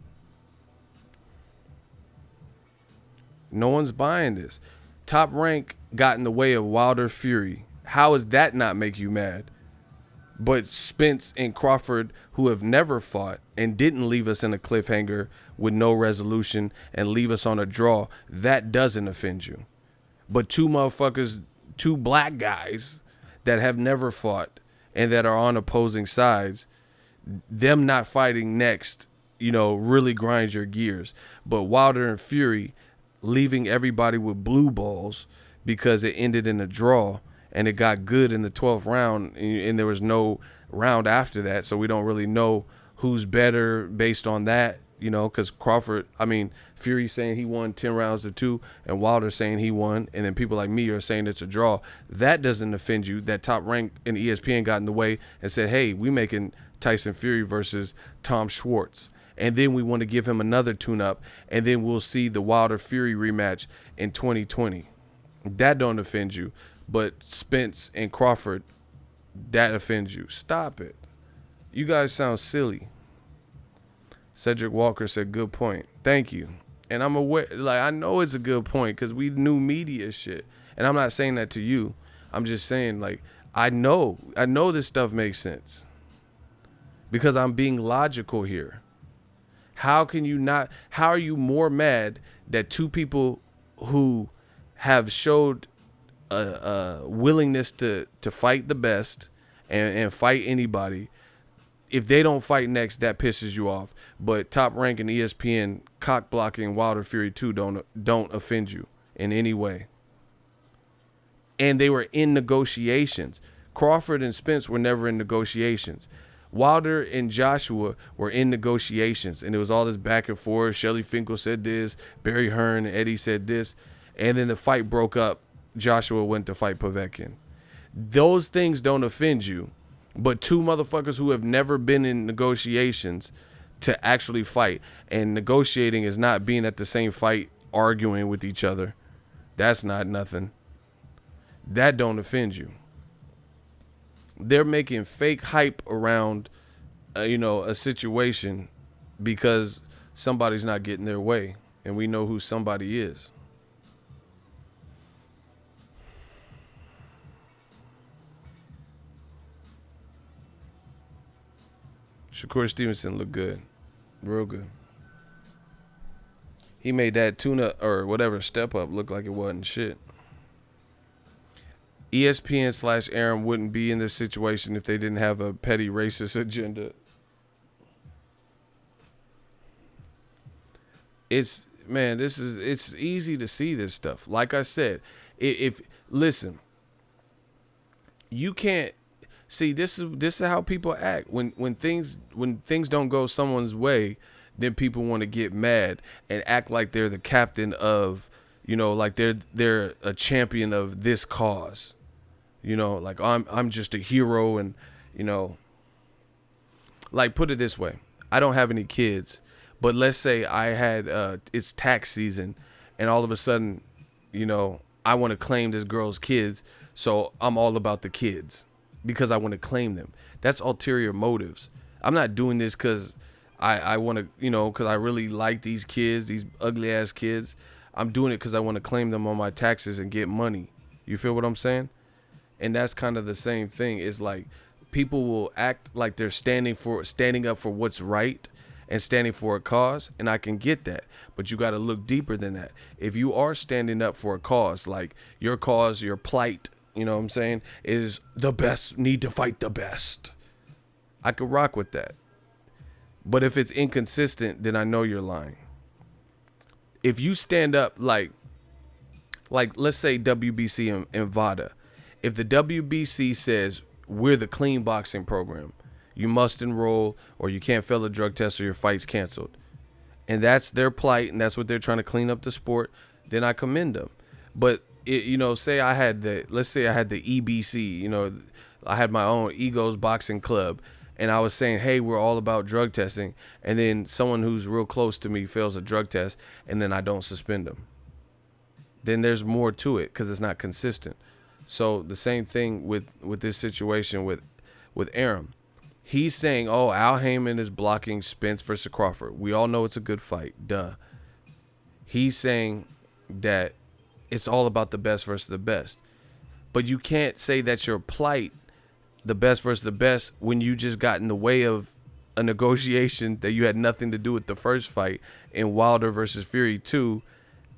No one's buying this. Top Rank got in the way of Wilder Fury. How does that not make you mad? But Spence and Crawford, who have never fought and didn't leave us in a cliffhanger with no resolution and leave us on a draw, that doesn't offend you. But two black guys that have never fought and that are on opposing sides, them not fighting next, really grinds your gears. But Wilder and Fury leaving everybody with blue balls because it ended in a draw and it got good in the 12th round and there was no round after that. So we don't really know who's better based on that, because Fury saying he won 10 rounds to 2 and Wilder saying he won. And then people like me are saying it's a draw. That doesn't offend you that Top Rank and ESPN got in the way and said, hey, we making Tyson Fury versus Tom Schwartz. And then we want to give him another tune-up, and then we'll see the Wilder-Fury rematch in 2020. That don't offend you. But Spence and Crawford, that offends you. Stop it. You guys sound silly. Cedric Walker said, good point. Thank you. And I'm aware, I know it's a good point because we new media shit. And I'm not saying that to you. I'm just saying, I know this stuff makes sense because I'm being logical here. How are you more mad that two people who have showed a willingness to fight the best and fight anybody, if they don't fight next, that pisses you off. But Top Rank and ESPN cock blocking Wilder Fury 2 don't offend you in any way. And they were in negotiations. Crawford and Spence were never in negotiations. Wilder and Joshua were in negotiations, and it was all this back and forth. Shelly Finkel said this, Barry Hearn and Eddie said this, and then the fight broke up. Joshua went to fight Povetkin. Those things don't offend you, but two motherfuckers who have never been in negotiations to actually fight, and negotiating is not being at the same fight arguing with each other. That's not nothing. That don't offend you. They're making fake hype around, a situation because somebody's not getting their way, and we know who somebody is. Shakur Stevenson looked good, real good. He made that tuna or whatever step up look like it wasn't shit. ESPN/Aaron wouldn't be in this situation if they didn't have a petty racist agenda. It's easy to see this stuff. Like I said, listen, you can't see this is how people act when things don't go someone's way. then people want to get mad and act like they're the captain of, like they're a champion of this cause. Like I'm just a hero, and like, put it this way. I don't have any kids, but let's say I had it's tax season, and all of a sudden, I want to claim this girl's kids, so I'm all about the kids because I want to claim them. That's ulterior motives. I'm not doing this because I want to, because I really like these kids, these ugly ass kids. I'm doing it because I want to claim them on my taxes and get money. You feel what I'm saying? And that's kind of the same thing. It's like people will act like they're standing up for what's right and standing for a cause, and I can get that. But you got to look deeper than that. If you are standing up for a cause, like your cause, your plight, you know what I'm saying, is the best, need to fight the best, I could rock with that. But if it's inconsistent, then I know you're lying. If you stand up like let's say WBC and VADA. If the WBC says we're the clean boxing program, you must enroll or you can't fail a drug test or your fight's canceled, and that's their plight and that's what they're trying to clean up the sport, then I commend them. But say let's say I had the EBC, I had my own Egos Boxing Club, and I was saying, hey, we're all about drug testing, and then someone who's real close to me fails a drug test, and then I don't suspend them. Then there's more to it because it's not consistent. So the same thing with this situation with Arum. He's saying, oh, Al Heyman is blocking Spence versus Crawford. We all know it's a good fight. Duh. He's saying that it's all about the best versus the best. But you can't say that your plight, the best versus the best, when you just got in the way of a negotiation that you had nothing to do with the first fight in Wilder versus Fury 2,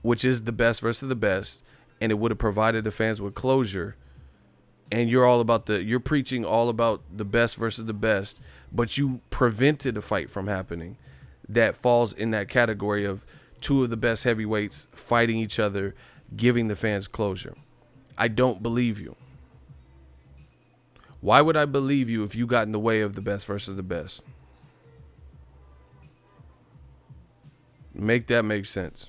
which is the best versus the best, and it would have provided the fans with closure. And you're preaching all about the best versus the best, but you prevented a fight from happening that falls in that category of two of the best heavyweights fighting each other, giving the fans closure. I don't believe you. Why would I believe you if you got in the way of the best versus the best? Make that make sense.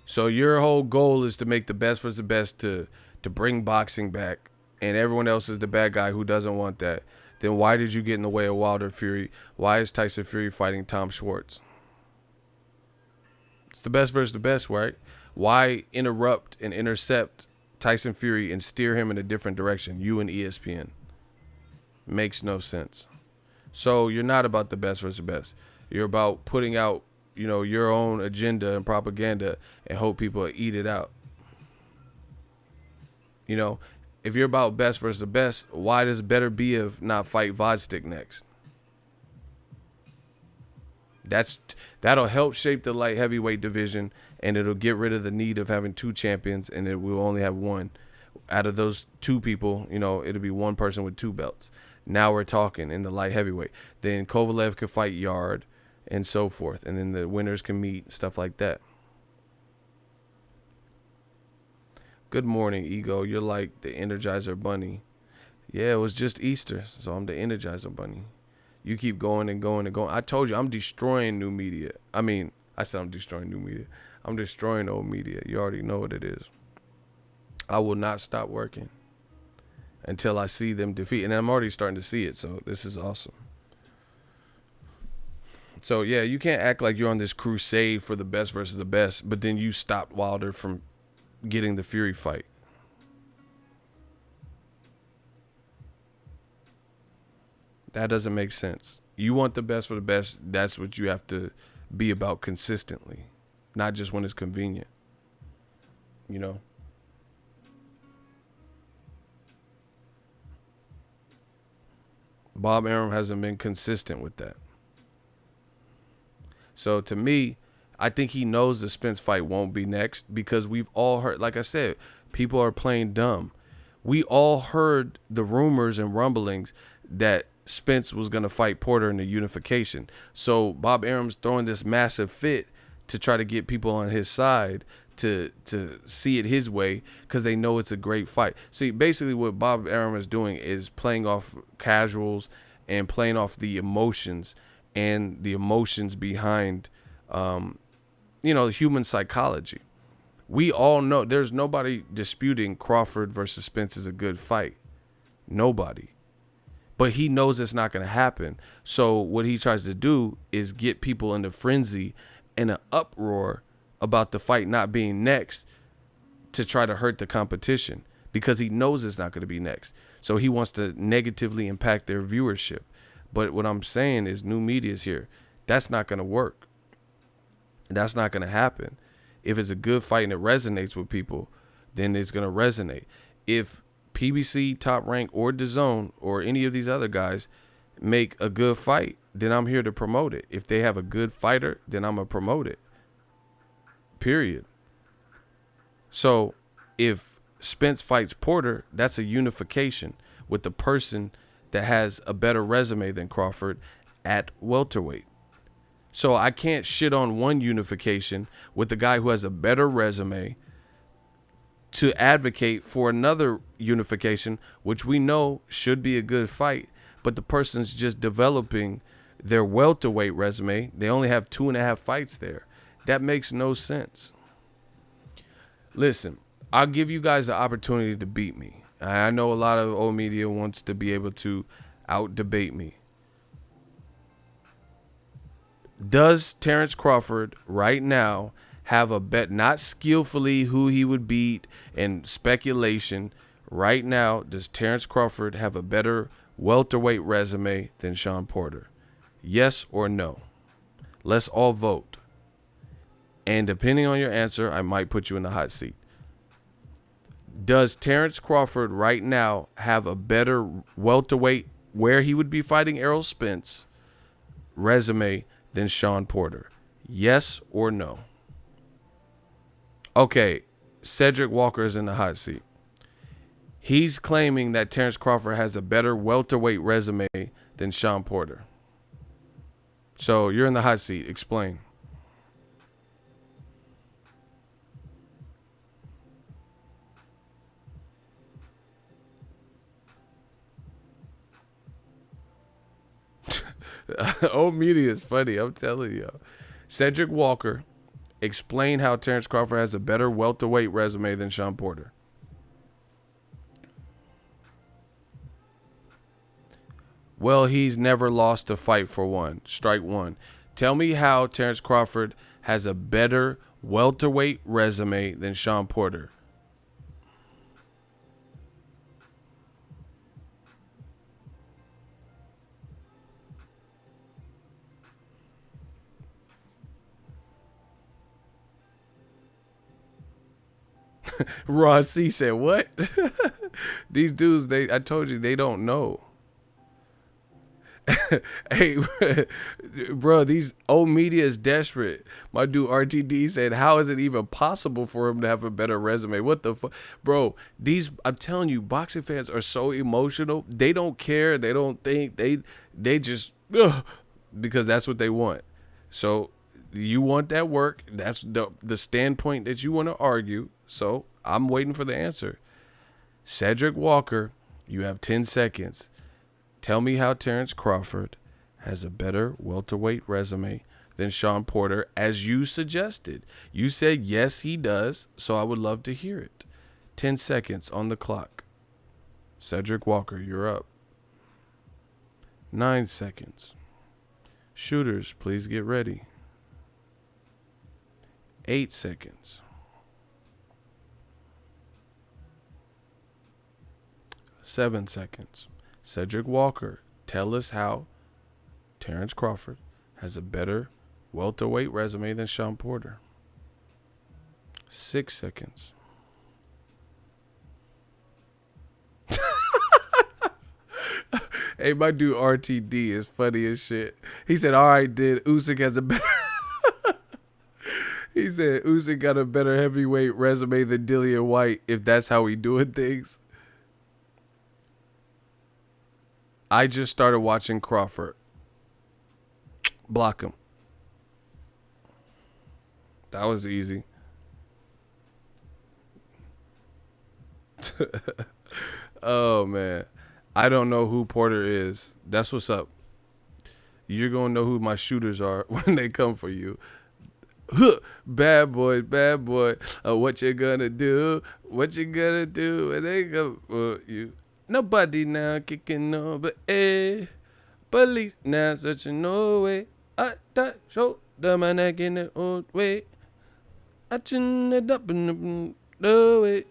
So your whole goal is to make the best versus the best, to bring boxing back, and everyone else is the bad guy who doesn't want that. Then why did you get in the way of Wilder Fury? Why is Tyson Fury fighting Tom Schwartz? It's the best versus the best, right? Why interrupt and intercept Tyson Fury and steer him in a different direction, you and ESPN? Makes no sense. So you're not about the best versus the best. You're about putting out, your own agenda and propaganda and hope people eat it out. If you're about best versus the best, why does Better Biev not fight Vodstick next? That'll help shape the light heavyweight division, and it'll get rid of the need of having two champions, and it will only have one. Out of those two people, it'll be one person with two belts. Now we're talking in the light heavyweight. Then Kovalev could fight Yard and so forth, and then the winners can meet, stuff like that. Good morning, Ego. You're like the Energizer Bunny. Yeah, it was just Easter, so I'm the Energizer Bunny. You keep going and going and going. I told you, I'm destroying new media. I said I'm destroying new media. I'm destroying old media. You already know what it is. I will not stop working until I see them defeat. And I'm already starting to see it, so this is awesome. So, yeah, you can't act like you're on this crusade for the best versus the best, but then you stopped Wilder from getting the Fury fight. That doesn't make sense. You want the best for the best. That's what you have to be about consistently, not just when it's convenient. Bob Arum hasn't been consistent with that. So to me, I think he knows the Spence fight won't be next because we've all heard, like I said, people are playing dumb. We all heard the rumors and rumblings that Spence was going to fight Porter in the unification. So Bob Arum's throwing this massive fit to try to get people on his side to see it his way because they know it's a great fight. See, basically what Bob Arum is doing is playing off casuals and playing off the emotions and the emotions behind, human psychology. We all know there's nobody disputing Crawford versus Spence is a good fight. Nobody. But he knows it's not going to happen. So what he tries to do is get people in a frenzy and an uproar about the fight not being next to try to hurt the competition because he knows it's not going to be next. So he wants to negatively impact their viewership. But what I'm saying is new media's here. That's not going to work. That's not going to happen. If it's a good fight and it resonates with people, then it's going to resonate. If PBC, Top Rank, or Dazn, or any of these other guys make a good fight, then I'm here to promote it. If they have a good fighter, then I'm going to promote it. Period. So if Spence fights Porter, that's a unification with the person that has a better resume than Crawford at welterweight. So I can't shit on one unification with the guy who has a better resume to advocate for another unification, which we know should be a good fight, but the person's just developing their welterweight resume. They only have 2.5 fights there. That makes no sense. Listen, I'll give you guys the opportunity to beat me. I know a lot of old media wants to be able to out-debate me. Does Terrence Crawford right now have a bet, not skillfully who he would beat and speculation, right now, does Terrence Crawford have a better welterweight resume than Shawn Porter? Yes or no? Let's all vote. And depending on your answer, I might put you in the hot seat. Does Terrence Crawford right now have a better welterweight, where he would be fighting Errol Spence, resume than Shawn Porter? Yes or no? Okay, Cedric Walker is in the hot seat. He's claiming that Terrence Crawford has a better welterweight resume than Shawn Porter. So you're in the hot seat. Explain. Old media is funny, I'm telling you. Cedric Walker, explain how Terrence Crawford has a better welterweight resume than Shawn Porter. Well, he's never lost a fight for one. Strike one. Tell me how Terrence Crawford has a better welterweight resume than Shawn Porter. Ron C said, what? These dudes, I told you, they don't know. Hey, bro, these old media is desperate. My dude RTD said, how is it even possible for him to have a better resume? What the fuck? Bro, I'm telling you, boxing fans are so emotional. They don't care. They don't think. They just, because that's what they want. So you want that work. That's the standpoint that you want to argue. So I'm waiting for the answer. Cedric Walker, you have 10 seconds. Tell me how Terrence Crawford has a better welterweight resume than Shawn Porter, as you suggested. You said, yes, he does, so I would love to hear it. 10 seconds on the clock. Cedric Walker, you're up. 9 seconds. Shooters, please get ready. 8 seconds. 7 seconds. Cedric Walker, tell us how Terrence Crawford has a better welterweight resume than Shawn Porter. 6 seconds. Hey, my dude RTD is funny as shit. He said, all right, Usyk has a better... He said, Usyk got a better heavyweight resume than Dillian White, if that's how we doing things. I just started watching Crawford. Block him. That was easy. Oh, man. I don't know who Porter is. That's what's up. You're going to know who my shooters are when they come for you. Bad boy, bad boy. What you gonna do? What you gonna do when they come for you? Nobody now kicking over, eh? Police now searching no way. I that show the man in the old way. I chin it up in the way.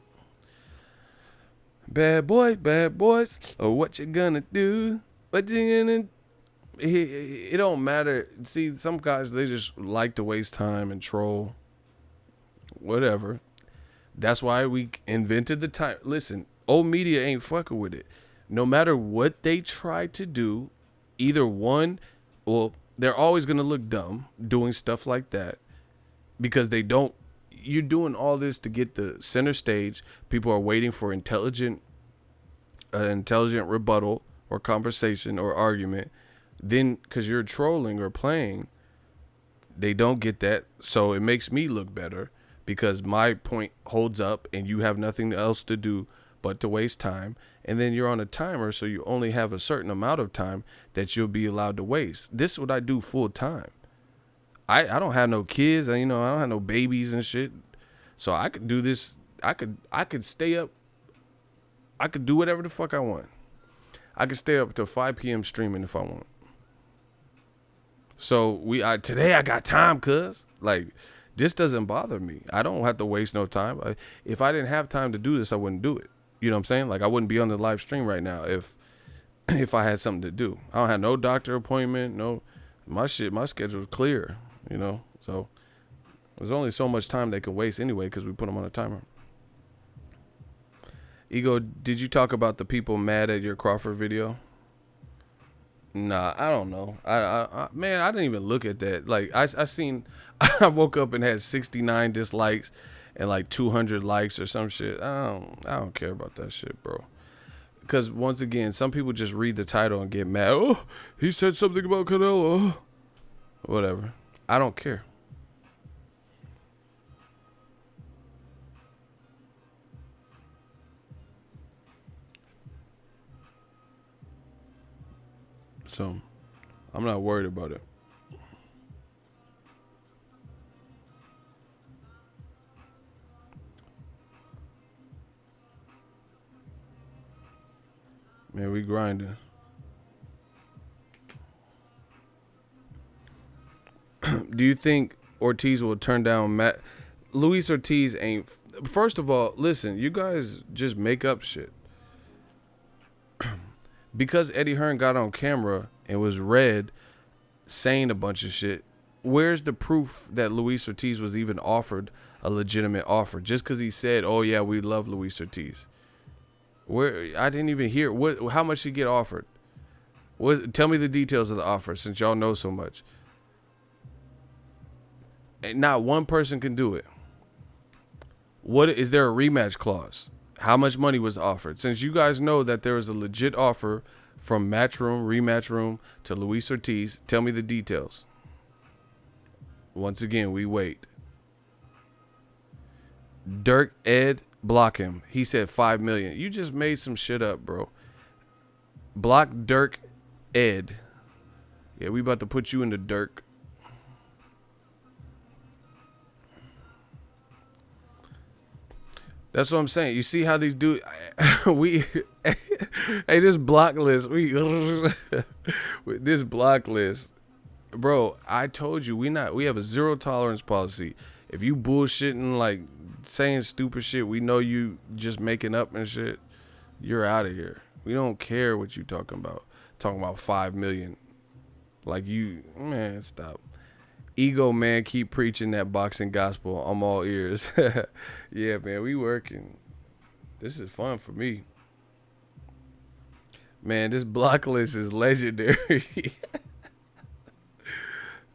Bad boys. What you gonna do? What you gonna? It don't matter. See, some guys, they just like to waste time and troll. Whatever. That's why we invented the time. Listen, old media ain't fucking with it. No matter what they try to do, either one, well, they're always going to look dumb doing stuff like that because they don't. You're doing all this to get the center stage. People are waiting for intelligent rebuttal or conversation or argument. Then, because you're trolling or playing, they don't get that. So it makes me look better because my point holds up and you have nothing else to do but to waste time. And then you're on a timer, so you only have a certain amount of time that you'll be allowed to waste. This is what I do full time. I don't have no kids. I don't have no babies and shit. So I could do this. I could stay up. I could do whatever the fuck I want. I could stay up till 5 p.m. streaming if I want. So today I got time, cuz. Like, this doesn't bother me. I don't have to waste no time. If I didn't have time to do this, I wouldn't do it. You know what I'm saying? Like, I wouldn't be on the live stream right now if I had something to do. I don't have no doctor appointment, my schedule's clear, So there's only so much time they can waste anyway because we put them on a timer. Ego, did you talk about the people mad at your Crawford video? Nah, I don't know. Man, I didn't even look at that. Like, I seen, I woke up and had 69 dislikes and like 200 likes or some shit. I don't care about that shit, bro. Because once again, some people just read the title and get mad. Oh, he said something about Canelo. Whatever. I don't care. So, I'm not worried about it. Man, we grinding. Do you think Ortiz will turn down Matt? Luis Ortiz ain't. First of all, listen, you guys just make up shit. Because Eddie Hearn got on camera and was read saying a bunch of shit, where's the proof that Luis Ortiz was even offered a legitimate offer? Just because he said, oh, yeah, we love Luis Ortiz. I didn't even hear. How much did he get offered? Tell me the details of the offer since y'all know so much. And not one person can do it. Is there a rematch clause? How much money was offered? Since you guys know that there was a legit offer from rematch room to Luis Ortiz, tell me the details. Once again, we wait. Dirk Ed, block him. He said $5 million. You just made some shit up, bro. Block Dirk Ed. Yeah, we about to put you in the Dirk. That's what I'm saying. You see how these dudes, hey, this block list, this block list, bro, I told you, we have a zero tolerance policy. If you bullshitting, like saying stupid shit, we know you just making up and shit, you're out of here. We don't care what you talking about. Talking about 5 million. Like man, stop. Ego, man, keep preaching that boxing gospel. I'm all ears. Yeah, man, we working. This is fun for me. Man, this block list is legendary.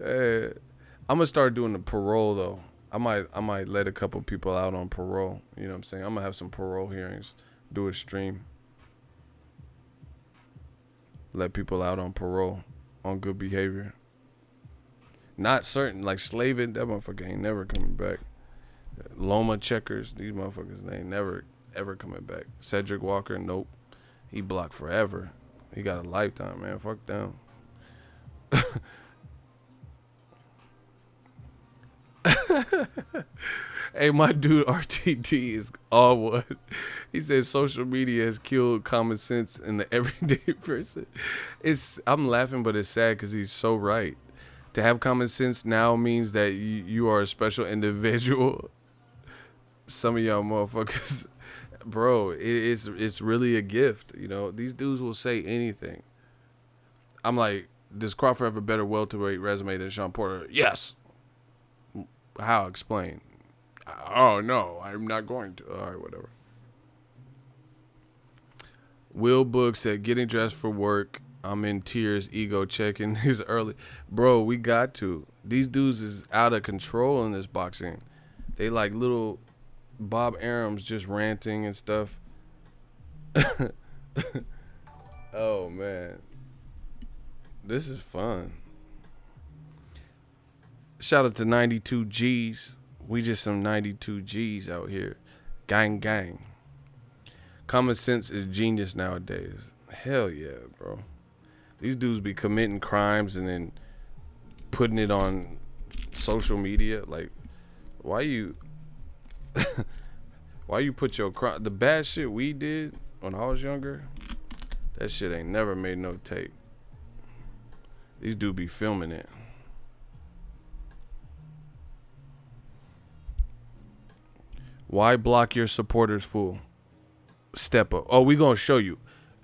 I'm gonna start doing the parole though. I might let a couple people out on parole. You know what I'm saying? I'm gonna have some parole hearings. Do a stream. Let people out on parole on good behavior. Not certain, like Slavin, that motherfucker ain't never coming back. Loma Checkers, these motherfuckers, they ain't never, ever coming back. Cedric Walker, nope. He blocked forever. He got a lifetime, man. Fuck them. Hey, my dude RTD is all one. He says social media has killed common sense in the everyday person. I'm laughing, but it's sad because he's so right. To have common sense now means that you are a special individual. Some of y'all motherfuckers, bro, it's really a gift. You know, these dudes will say anything. I'm like, does Crawford have a better welterweight resume than Sean Porter? Yes. How? Explain. Oh, no, I'm not going to. All right, whatever. Will Book said, getting dressed for work. I'm in tears, ego checking. He's early. Bro, we got to. These dudes is out of control in this boxing. They like little Bob Arams just ranting and stuff. Oh, man. This is fun. Shout out to 92 G's. We just some 92 G's out here. Gang, gang. Common sense is genius nowadays. Hell yeah, bro. These dudes be committing crimes and then putting it on social media. Like, why you put your crime? The bad shit we did when I was younger, that shit ain't never made no tape. These dudes be filming it. Why block your supporters, fool? Step up. Oh, we gonna show you.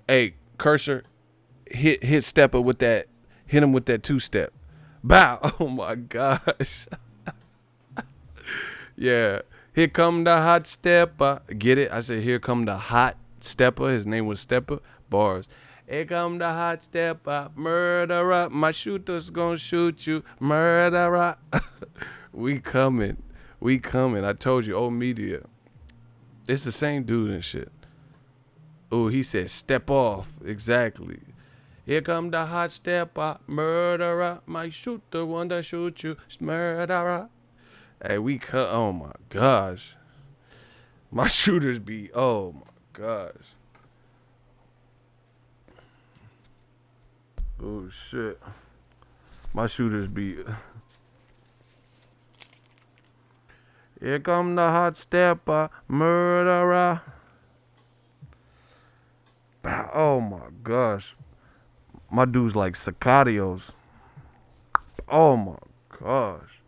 Hey, cursor, hit step up with that. Hit him with that 2-step. Bow. Oh my gosh. Yeah. Here come the hot stepper. Get it? I said, here come the hot stepper. His name was Stepper. Bars. Here come the hot stepper. Murderer. My shooter's gonna shoot you. Murderer. We coming. We coming. I told you, old media. It's the same dude and shit. Oh, he said, step off. Exactly. Here come the hot stepper. Murderer. My shooter want to shoot you. Murderer. Hey, we cut. Oh my gosh. My shooters be. Oh my gosh. Oh shit. My shooters be. Here come the hot stepper, murderer. Oh my gosh. My dude's like Sicarios. Oh my gosh.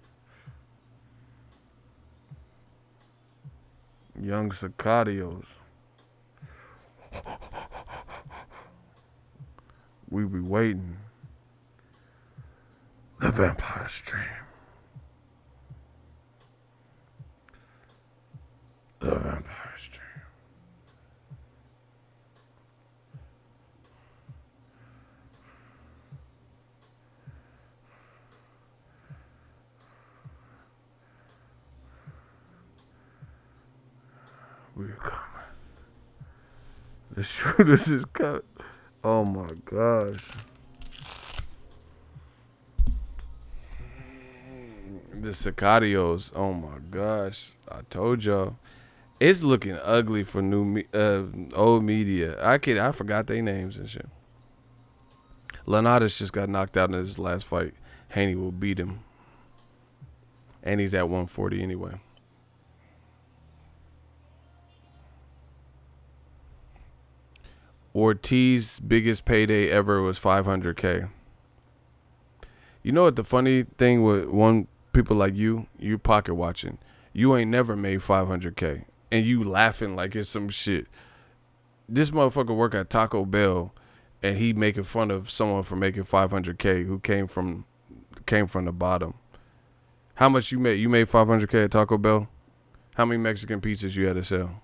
Young Sicarios. We be waiting. The Vampire Stream. The Vampire Stream. We're coming. The shooters is coming. Oh my gosh. The Sicarios. Oh my gosh. I told y'all. It's looking ugly for old media. I forgot their names and shit. Leonardus just got knocked out in his last fight. Haney will beat him. And he's at 140 anyway. Ortiz's biggest payday ever was $500K. You know what the funny thing with people like you pocket watching. You ain't never made $500K. And you laughing like it's some shit. This motherfucker work at Taco Bell and he making fun of someone for making $500K who came from the bottom. How much you made? You made $500K at Taco Bell? How many Mexican pizzas you had to sell?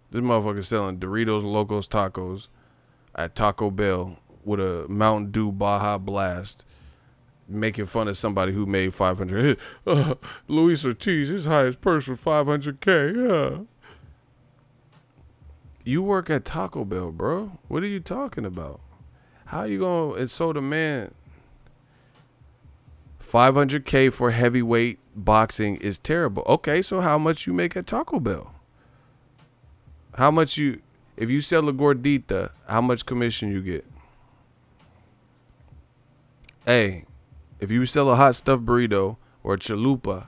This motherfucker selling Doritos Locos Tacos at Taco Bell with a Mountain Dew Baja Blast, making fun of somebody who made $500. Luis Ortiz, his highest purse was $500K. You work at Taco Bell, bro. What are you talking about? How you gonna insult a man? $500K for heavyweight boxing is terrible. Okay, so how much you make at Taco Bell? How much you, if you sell a gordita, how much commission you get? Hey, if you sell a hot stuffed burrito or a chalupa,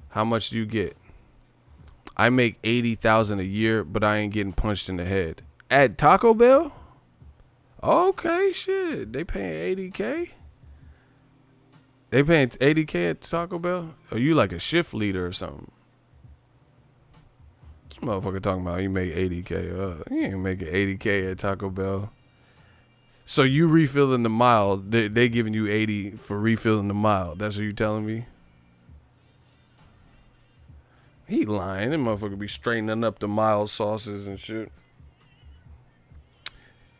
how much do you get? I make $80,000 a year, but I ain't getting punched in the head. At Taco Bell? Okay, shit. They paying $80K? They paying $80K at Taco Bell? Are you like a shift leader or something? This motherfucker talking about you make $80K. You ain't making $80K at Taco Bell. So you refilling the mile, they giving you $80 for refilling the mile. That's what you telling me? He lying. That motherfucker be straightening up the mild sauces and shit.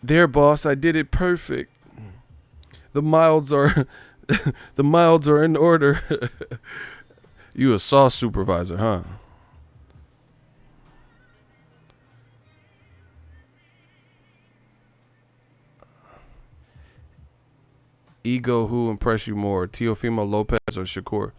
There, boss, I did it perfect. The milds are the milds are in order. You a sauce supervisor, huh? Ego, who impressed you more, Teofimo Lopez or Shakur?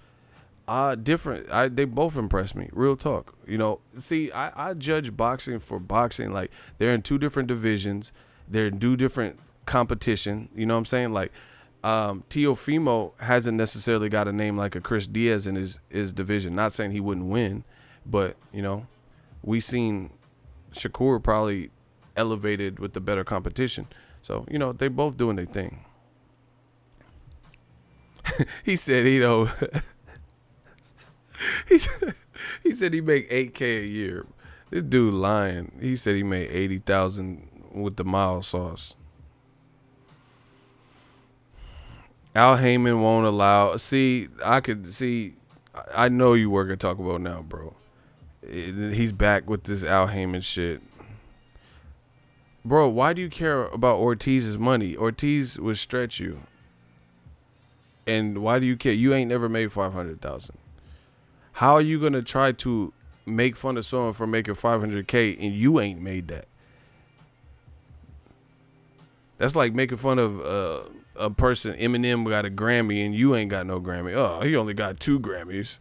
Different. They both impress me. Real talk. You know, see, I judge boxing for boxing. Like, they're in two different divisions. They're in two different competition. You know what I'm saying? Like, Teofimo hasn't necessarily got a name like a Chris Diaz in his division. Not saying he wouldn't win, but, you know, we seen Shakur probably elevated with the better competition. So, you know, they both doing their thing. He said, you know, he said he make $8K a year. This dude lying. He said he made $80,000 with the mild sauce. Al Heyman won't allow. See, I know you work at Taco Bell now, bro. He's back with this Al Heyman shit. Bro, why do you care about Ortiz's money? Ortiz would stretch you. And why do you care? You ain't never made $500,000. How are you gonna try to make fun of someone for making $500K and you ain't made that? That's like making fun of a person. Eminem got a Grammy and you ain't got no Grammy. Oh, he only got 2 Grammys.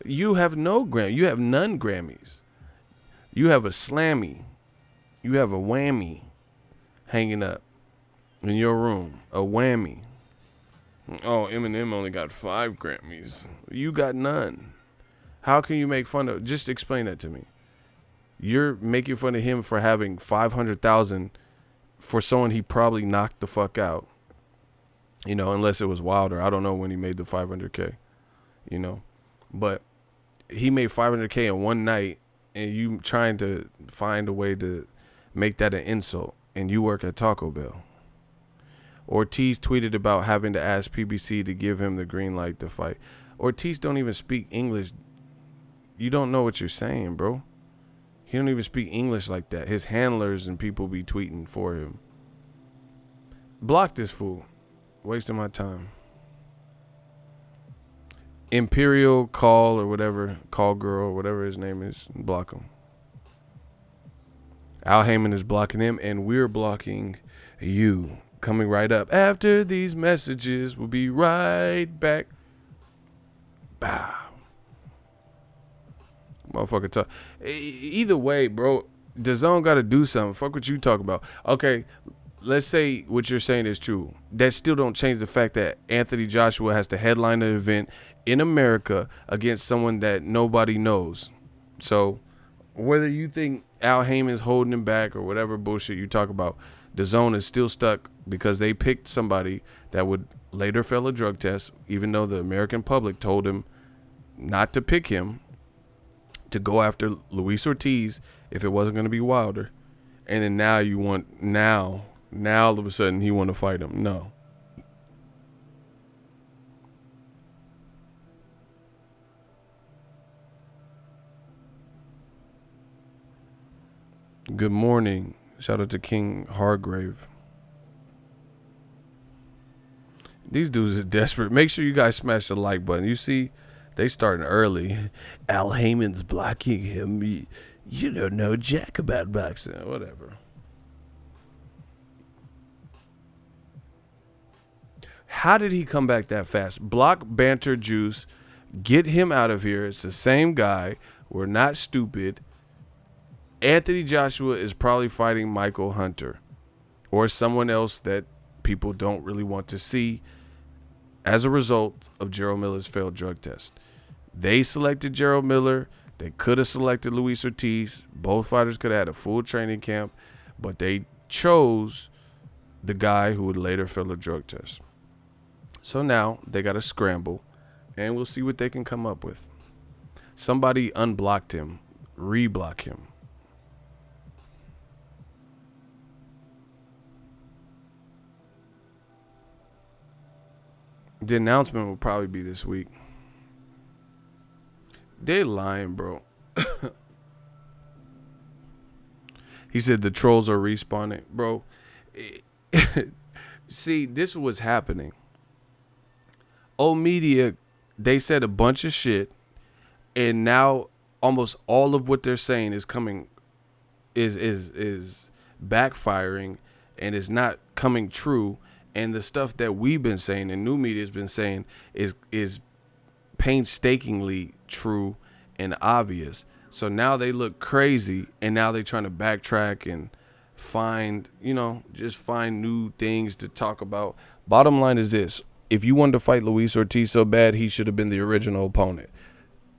You have no Grammy. You have none Grammys. You have a Slammy. You have a whammy hanging up in your room. A whammy. Oh, Eminem only got 5 Grammys. You got none. How can you make fun of? Just explain that to me. You're making fun of him for having 500,000 for someone he probably knocked the fuck out. You know, unless it was Wilder. I don't know when he made the 500K. You know, but he made 500K in one night, and you trying to find a way to make that an insult, and you work at Taco Bell. Ortiz tweeted about having to ask PBC to give him the green light to fight. Ortiz don't even speak English. You don't know what you're saying, bro. He don't even speak English like that. His handlers and people be tweeting for him. Block this fool. Wasting my time. Imperial Call or whatever. Call Girl or whatever his name is. Block him. Al Heyman is blocking him, and we're blocking you. Coming right up after these messages. We'll be right back. Bow. Motherfucker talk. Either way, bro, Dazn got to do something. Fuck what you talk about. Okay, let's say what you're saying is true. That still don't change the fact that Anthony Joshua has to headline an event in America against someone that nobody knows. So whether you think Al Heyman's holding him back or whatever bullshit you talk about, Dazn is still stuck because they picked somebody that would later fail a drug test, even though the American public told him not to pick him, to go after Luis Ortiz if it wasn't going to be Wilder. And then now all of a sudden he want to fight him. No. Good morning. Shout out to King Hargrave. These dudes are desperate. Make sure you guys smash the like button. You see, they starting early. Al Heyman's blocking him. You don't know jack about boxing. Whatever. How did he come back that fast? Block banter juice. Get him out of here. It's the same guy. We're not stupid. Anthony Joshua is probably fighting Michael Hunter or someone else that people don't really want to see as a result of Gerald Miller's failed drug test. They selected Gerald Miller. They could have selected Luis Ortiz. Both fighters could have had a full training camp, but they chose the guy who would later fail a drug test. So now they got to scramble, and we'll see what they can come up with. Somebody unblocked him, reblock him. The announcement will probably be this week. They lying, bro. He said the trolls are respawning. Bro, see, this was happening. Old media, they said a bunch of shit, and now almost all of what they're saying is coming, is backfiring, and is not coming true. And the stuff that we've been saying and new media's been saying is painstakingly true and obvious. So now they look crazy, and now they're trying to backtrack and find, just find new things to talk about. Bottom line is this. If you wanted to fight Luis Ortiz so bad, he should have been the original opponent.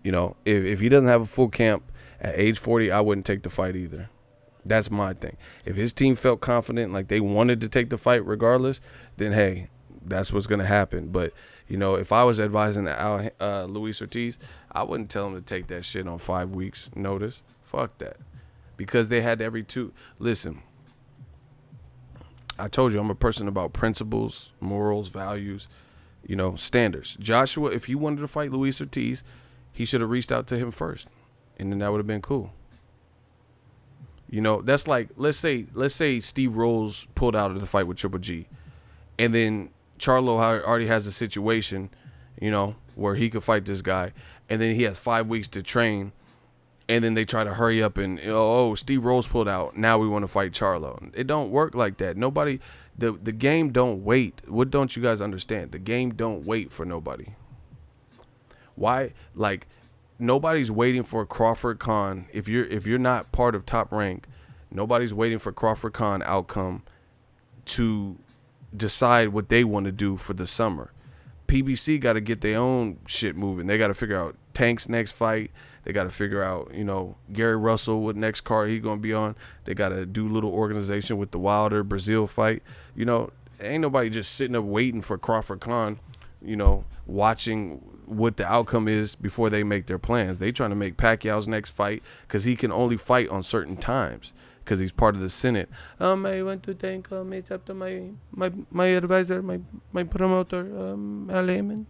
If he doesn't have a full camp at age 40, I wouldn't take the fight either. That's my thing. If his team felt confident, like they wanted to take the fight regardless, then hey, that's what's going to happen. But, if I was advising Luis Ortiz, I wouldn't tell him to take that shit on 5 weeks notice. Fuck that. Because they had every two. Listen, I told you I'm a person about principles, morals, values, standards. Joshua, if he wanted to fight Luis Ortiz, he should have reached out to him first. And then that would have been cool. That's like, let's say Steve Rolls pulled out of the fight with Triple G, and then Charlo already has a situation, where he could fight this guy, and then he has 5 weeks to train, and then they try to hurry up and, Steve Rolls pulled out, now we want to fight Charlo. It don't work like that. Nobody, the game don't wait. What don't you guys understand? The game don't wait for nobody. Why? Like, nobody's waiting for Crawford Khan. If you're not part of Top Rank, nobody's waiting for Crawford Khan outcome to decide what they want to do for the summer. PBC got to get their own shit moving. They got to figure out Tank's next fight. They got to figure out, Gary Russell, what next card he going to be on. They got to do little organization with the Wilder Brazil fight. Ain't nobody just sitting up waiting for Crawford Khan, watching what the outcome is before they make their plans. They trying to make Pacquiao's next fight because he can only fight on certain times because he's part of the Senate. I want to thank it's up to my advisor, my promoter, Al Heyman.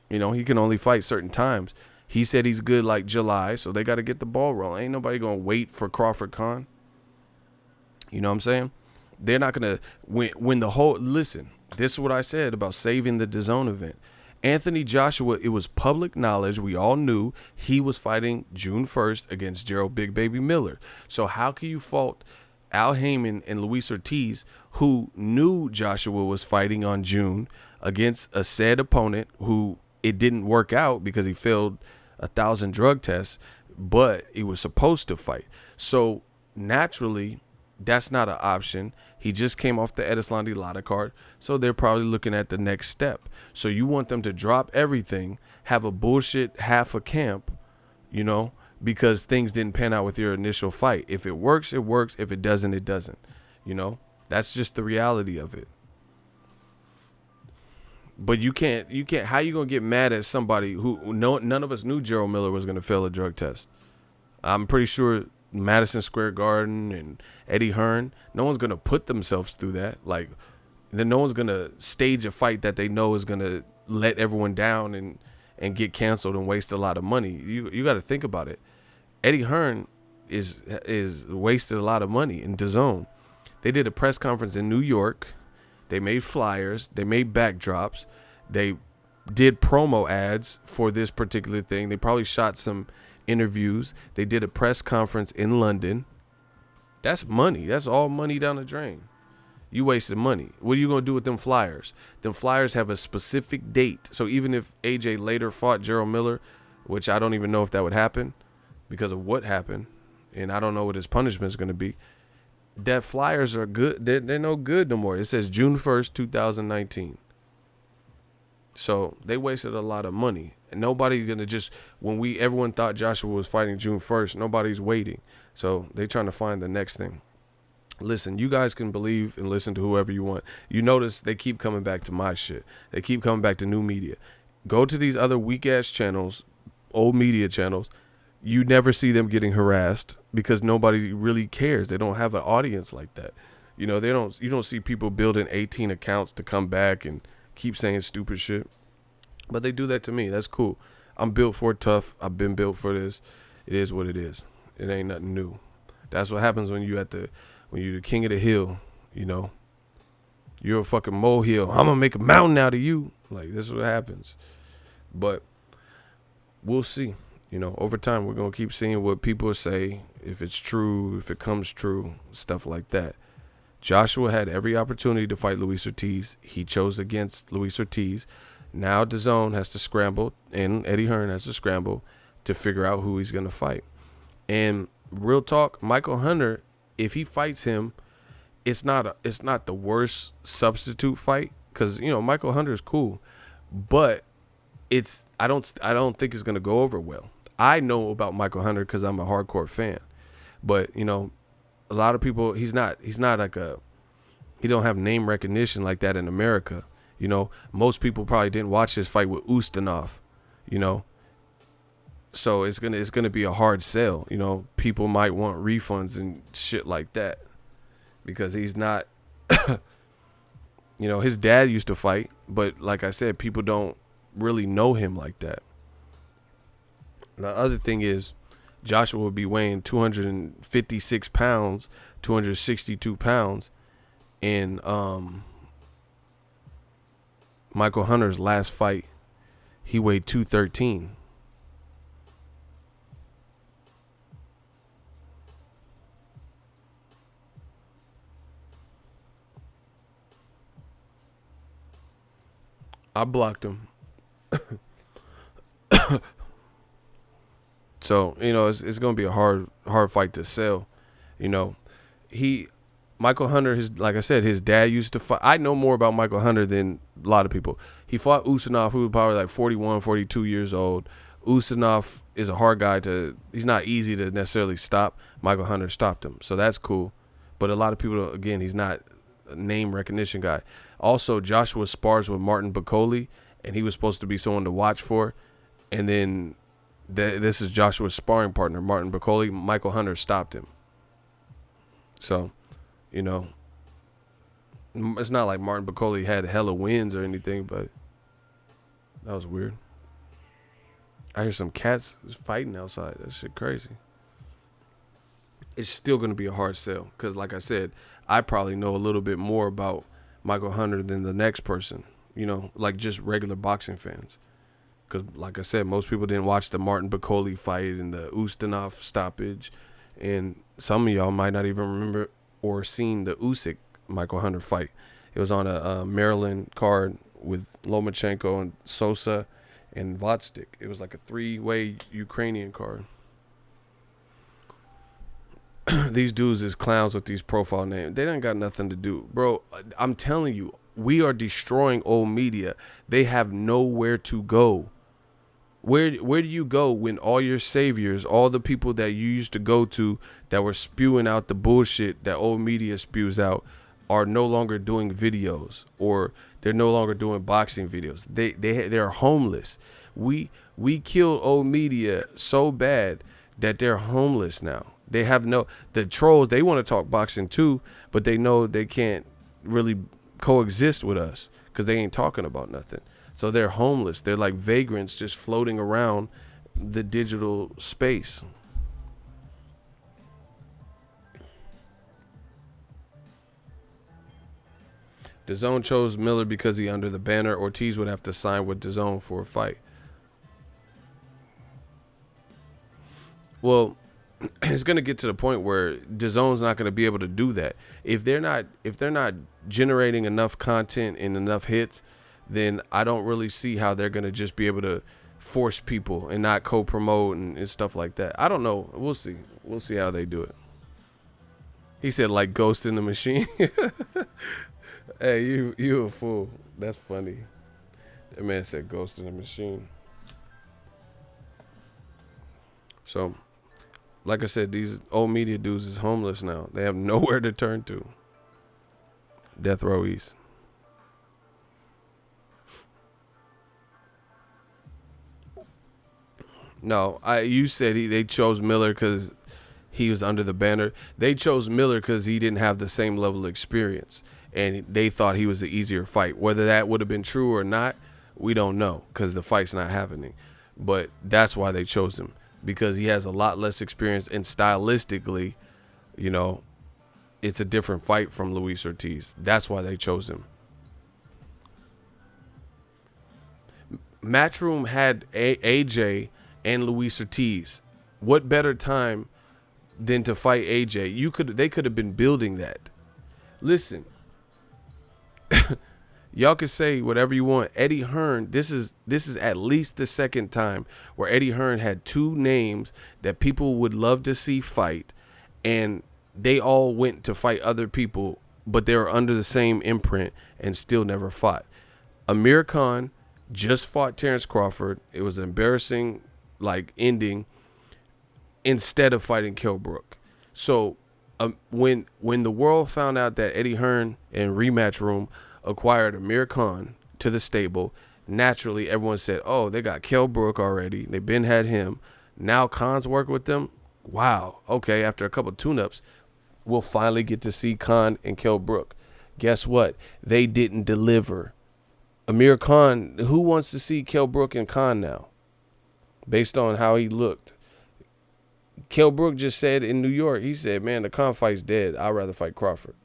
He can only fight certain times. He said he's good like July, so they got to get the ball rolling. Ain't nobody going to wait for Crawford Khan. You know what I'm saying? They're not going to when the whole, listen, this is what I said about saving the Dazn event. Anthony Joshua, it was public knowledge. We all knew he was fighting June 1st against Gerald Big Baby Miller. So how can you fault Al Heyman and Luis Ortiz, who knew Joshua was fighting on June against a said opponent who it didn't work out because he failed 1,000 drug tests, but he was supposed to fight. So naturally, that's not an option. He just came off the Edislandi Lara card, so they're probably looking at the next step. So you want them to drop everything, have a bullshit half a camp, because things didn't pan out with your initial fight. If it works, it works. If it doesn't, it doesn't. That's just the reality of it. But you can't. How you gonna get mad at somebody who none of us knew Gerald Miller was gonna fail a drug test? I'm pretty sure Madison Square Garden and Eddie Hearn, no one's gonna put themselves through that. Like, then no one's gonna stage a fight that they know is gonna let everyone down and get canceled and waste a lot of money. You got to think about it. Eddie Hearn is wasted a lot of money in Dazn. They did a press conference in New York. They made flyers. They made backdrops. They did promo ads for this particular thing. They probably shot some interviews. They did a press conference in London. That's money. That's all money down the drain. You wasted money. What are you going to do with them flyers? Them flyers have a specific date. So even if AJ later fought Gerald Miller, which I don't even know if that would happen because of what happened, and I don't know what his punishment is going to be. That flyers are good. They're no good no more. It says June 1st, 2019. So they wasted a lot of money. And nobody's going to just, everyone thought Joshua was fighting June 1st, nobody's waiting. So they trying to find the next thing. Listen, you guys can believe and listen to whoever you want. You notice they keep coming back to my shit. They keep coming back to new media. Go to these other weak-ass channels, old media channels. You never see them getting harassed because nobody really cares. They don't have an audience like that. You know, you don't see people building 18 accounts to come back and keep saying stupid shit. But they do that to me. That's cool. I'm built for it, tough. I've been built for this. It is what it is. It ain't nothing new. That's what happens when you're the king of the hill, you know. You're a fucking molehill. I'm gonna make a mountain out of you. Like, this is what happens. But we'll see. You know, over time, we're going to keep seeing what people say, if it's true, if it comes true, stuff like that. Joshua had every opportunity to fight Luis Ortiz. He chose against Luis Ortiz. Now Dazn has to scramble, and Eddie Hearn has to scramble to figure out who he's going to fight. And real talk, Michael Hunter, if he fights him, it's not the worst substitute fight because, you know, Michael Hunter is cool, but I don't think it's going to go over well. I know about Michael Hunter because I'm a hardcore fan, but, you know, a lot of people, he don't have name recognition like that in America. You know, most people probably didn't watch his fight with Ustinov, you know, so it's gonna be a hard sell. You know, people might want refunds and shit like that because he's not, you know, his dad used to fight, but like I said, people don't really know him like that. The other thing is Joshua would be weighing 256 pounds, 262 pounds, and Michael Hunter's last fight, he weighed 213. I blocked him. So, you know, it's going to be a hard fight to sell. You know, Michael Hunter, like I said, his dad used to fight. I know more about Michael Hunter than a lot of people. He fought Ustinov, who was probably like 41, 42 years old. Ustinov is a hard guy he's not easy to necessarily stop. Michael Hunter stopped him. So that's cool. But a lot of people, again, he's not a name recognition guy. Also, Joshua spars with Martin Bacoli, and he was supposed to be someone to watch for. And then this is Joshua's sparring partner, Martin Bacoli. Michael Hunter stopped him. So, you know, it's not like Martin Bacoli had hella wins or anything, but that was weird. I hear some cats fighting outside. That shit crazy. It's still going to be a hard sell because, like I said, I probably know a little bit more about Michael Hunter than the next person, you know, like just regular boxing fans. Because, like I said, most people didn't watch the Martin Bacoli fight and the Ustinov stoppage. And some of y'all might not even remember or seen the Usyk Michael Hunter fight. It was on a Maryland card with Lomachenko and Sosa and Vodstik. It was like a 3-way Ukrainian card. These dudes is clowns with these profile names. They don't got nothing to do. Bro, I'm telling you, we are destroying old media. They have nowhere to go. Where do you go when all your saviors, all the people that you used to go to that were spewing out the bullshit that old media spews out are no longer doing videos, or they're no longer doing boxing videos? They're homeless. We killed old media so bad that they're homeless now. They have the trolls, they want to talk boxing too, but they know they can't really coexist with us because they ain't talking about nothing. So they're homeless. They're like vagrants just floating around the digital space. Dazn chose Miller because he under the banner. Ortiz would have to sign with Dazn for a fight. Well, it's going to get to the point where DAZN's not going to be able to do that. If they're not generating enough content and enough hits, then I don't really see how they're going to just be able to force people and not co-promote and stuff like that. I don't know. We'll see. We'll see how they do it. He said like Ghost in the Machine. Hey, you a fool. That's funny. That man said Ghost in the Machine. So, like I said, these old media dudes is homeless now. They have nowhere to turn to. Death Row East. No, you said they chose Miller because he was under the banner. They chose Miller because he didn't have the same level of experience, and they thought he was the easier fight. Whether that would have been true or not, we don't know because the fight's not happening. But that's why they chose him, because he has a lot less experience, and stylistically, you know, it's a different fight from Luis Ortiz. That's why they chose him. Matchroom had AJ and Luis Ortiz. What better time than to fight AJ? They could have been building that. Listen, y'all can say whatever you want. Eddie Hearn, this is at least the second time where Eddie Hearn had two names that people would love to see fight, and they all went to fight other people, but they were under the same imprint and still never fought. Amir Khan just fought Terrence Crawford. It was an embarrassing ending instead of fighting Kell Brook. So when the world found out that Eddie Hearn and Rematch Room acquired Amir Khan to the stable, naturally everyone said, oh, they got Kell Brook already. They been had him. Now Khan's working with them. Wow. Okay, after a couple of tune-ups, we'll finally get to see Khan and Kell Brook. Guess what? They didn't deliver. Amir Khan, who wants to see Kell Brook and Khan now? Based on how he looked. Kell Brook just said in New York, he said, man, the Khan fight's dead. I'd rather fight Crawford.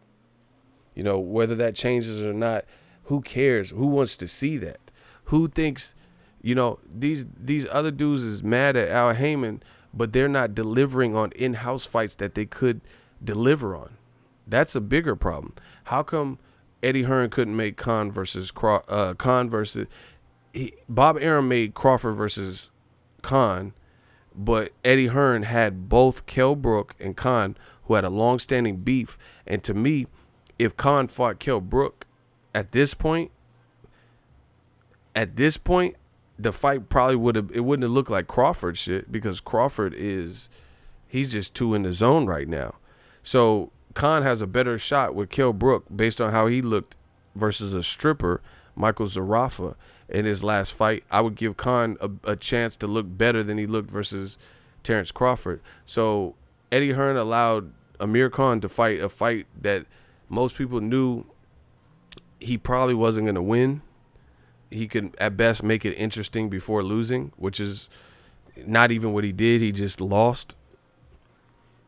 You know, whether that changes or not, who cares? Who wants to see that? Who thinks, you know, these other dudes is mad at Al Heyman, but they're not delivering on in-house fights that they could deliver on. That's a bigger problem. How come Eddie Hearn couldn't make Bob Arum made Crawford versus Khan, but Eddie Hearn had both Kell Brook and Khan, who had a long-standing beef. And to me, if Khan fought Kell Brook at this point, the fight probably wouldn't have looked like Crawford shit, because Crawford he's just too in the zone right now. So Khan has a better shot with Kell Brook based on how he looked versus a stripper, Michael Zarafa, in his last fight. I would give Khan a chance to look better than he looked versus Terrence Crawford. So Eddie Hearn allowed Amir Khan to fight a fight that most people knew he probably wasn't going to win. He could at best make it interesting before losing, which is not even what he did. He just lost.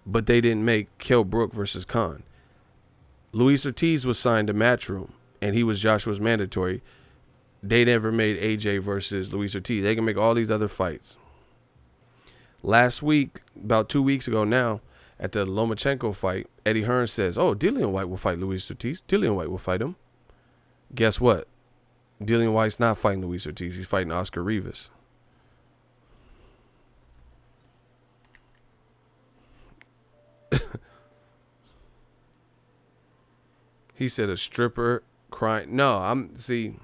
But they didn't make Kell Brook versus Khan. Luis Ortiz was signed to Matchroom, and he was Joshua's mandatory. They never made AJ versus Luis Ortiz. They can make all these other fights. Last week, about 2 weeks ago now, at the Lomachenko fight, Eddie Hearn says, oh, Dillian White will fight Luis Ortiz. Dillian White will fight him. Guess what? Dillian White's not fighting Luis Ortiz. He's fighting Oscar Rivas. He said a stripper crying. No, see,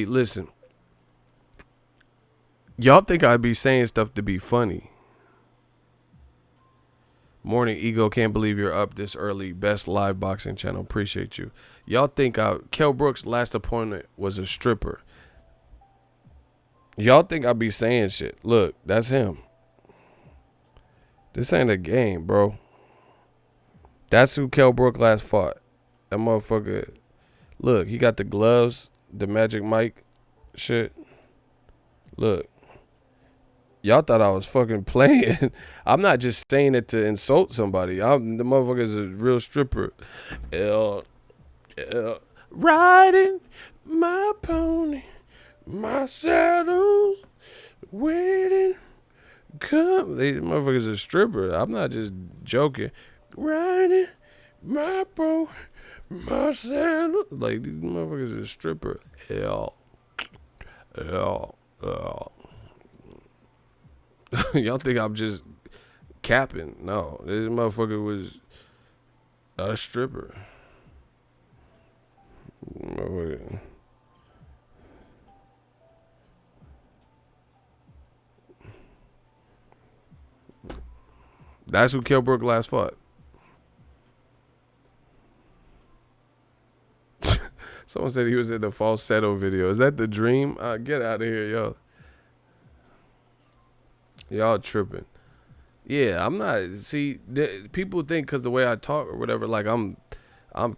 listen. Y'all think I'd be saying stuff to be funny. Morning Ego, can't believe you're up this early. Best live boxing channel. Appreciate you. Y'all think Kell Brook's last opponent was a stripper. Y'all think I'd be saying shit. Look, that's him. This ain't a game, bro. That's who Kell Brook last fought. That motherfucker. Look, he got the gloves, the Magic Mike shit. Look. Y'all thought I was fucking playing. I'm not just saying it to insult somebody. The motherfucker is a real stripper. Riding my pony. My saddle's waiting. Come. These motherfuckers a stripper. I'm not just joking. Riding my boat, my saddle. Like, these motherfuckers is a stripper. Hell. Y'all think I'm just capping? No, this motherfucker was a stripper. Motherfucker. That's who Kell Brook last fought. Someone said he was in the falsetto video. Is that the dream? Get out of here, yo. Y'all tripping. Yeah, I'm not. See, people think because the way I talk or whatever, like I'm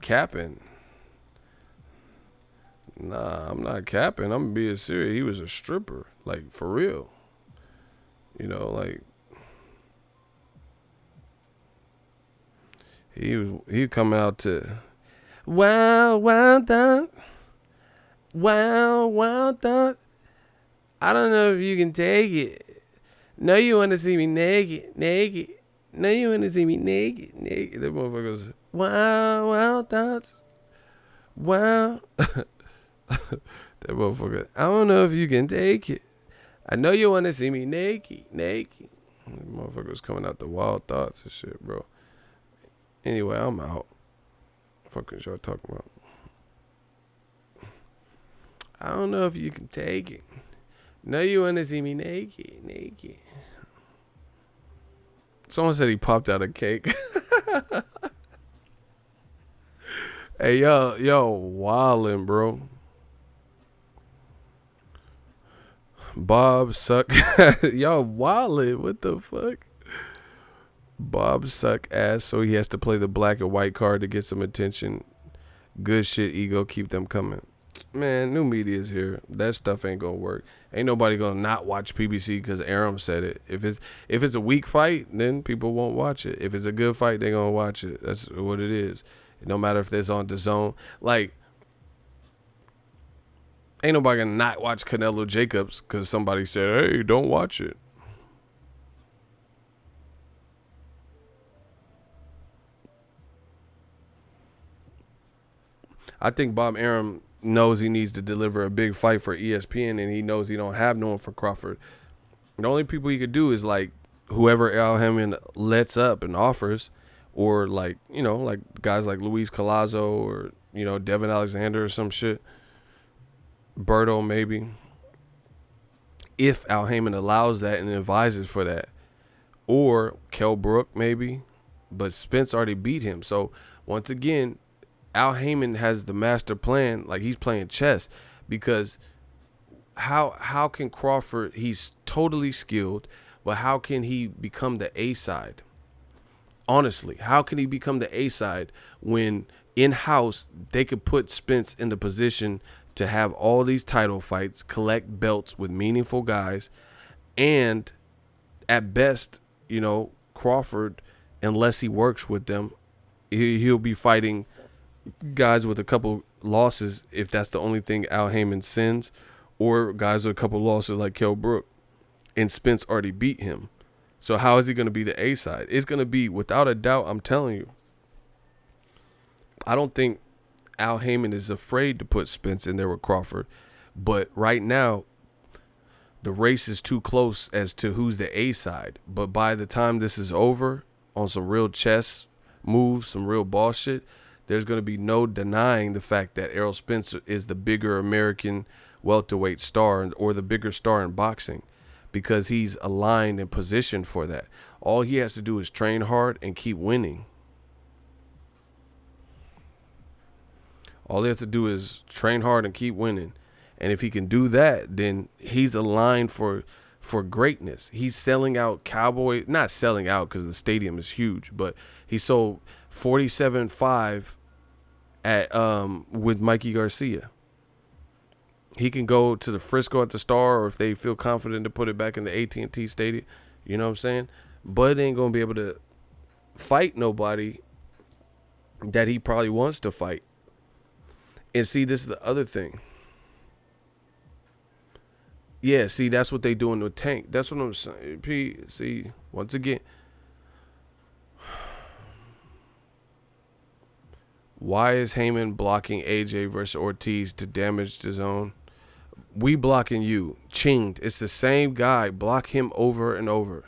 capping. Nah, I'm not capping. I'm being serious. He was a stripper, like for real. You know, like he come out to wow done. Wow done. I don't know if you can take it. No, you want to see me naked. No, you want to see me naked. That motherfucker goes, wow thoughts. Wow. That motherfucker, I don't know if you can take it. I know you want to see me naked. That motherfucker was coming out the wild thoughts and shit, bro. Anyway, I'm out. Fucking y'all talking about. I don't know if you can take it. No, you want to see me naked. Someone said he popped out a cake. Hey, yo, wildin', bro. Bob suck. Y'all wildin'. What the fuck? Bob suck ass, so he has to play the black and white card to get some attention. Good shit, ego, keep them coming. Man, new media's here. That stuff ain't gonna work. Ain't nobody gonna not watch PBC because Aram said it. If it's a weak fight, then people won't watch it. If it's a good fight, they gonna watch it. That's what it is. No matter if it's on Dazn. Like, ain't nobody gonna not watch Canelo Jacobs because somebody said, hey, don't watch it. I think Bob Arum knows he needs to deliver a big fight for ESPN, and he knows he don't have no one for Crawford. The only people he could do is like whoever Al Hammond lets up and offers, or like, you know, like guys like Luis Collazo or, you know, Devin Alexander or some shit. Berto maybe. If Al Hammond allows that and advises for that. Or Kell Brook maybe. But Spence already beat him. So once again, Al Hammond has the master plan, like he's playing chess, because how can Crawford, he's totally skilled, but how can he become the A side? Honestly, how can he become the A side when in-house they could put Spence in the position to have all these title fights, collect belts with meaningful guys, and at best, you know, Crawford, unless he works with them, he'll be fighting guys with a couple losses if that's the only thing Al Hammond sends, or guys with a couple losses like Kell Brook, and Spence already beat him. So how is he going to be the A side? It's going to be, without a doubt, I'm telling you. I don't think Al Hammond is afraid to put Spence in there with Crawford, but right now the race is too close as to who's the A side. But by the time this is over, on some real chess moves, some real ball shit, there's going to be no denying the fact that Errol Spence is the bigger American welterweight star, or the bigger star in boxing, because he's aligned and positioned for that. All he has to do is train hard and keep winning. All he has to do is train hard and keep winning. And if he can do that, then he's aligned for greatness. He's selling out Cowboy, not selling out because the stadium is huge, but he sold 47.5 at with Mikey Garcia. He can go to the Frisco at the Star, or if they feel confident to put it back in the AT&T Stadium, you know what I'm saying? Bud ain't gonna be able to fight nobody that he probably wants to fight. And see, this is the other thing. Yeah, see, that's what they doing with Tank. That's what I'm saying. See, once again, why is Heyman blocking AJ versus Ortiz to damage the zone? We blocking you. Chinged. It's the same guy. Block him over and over.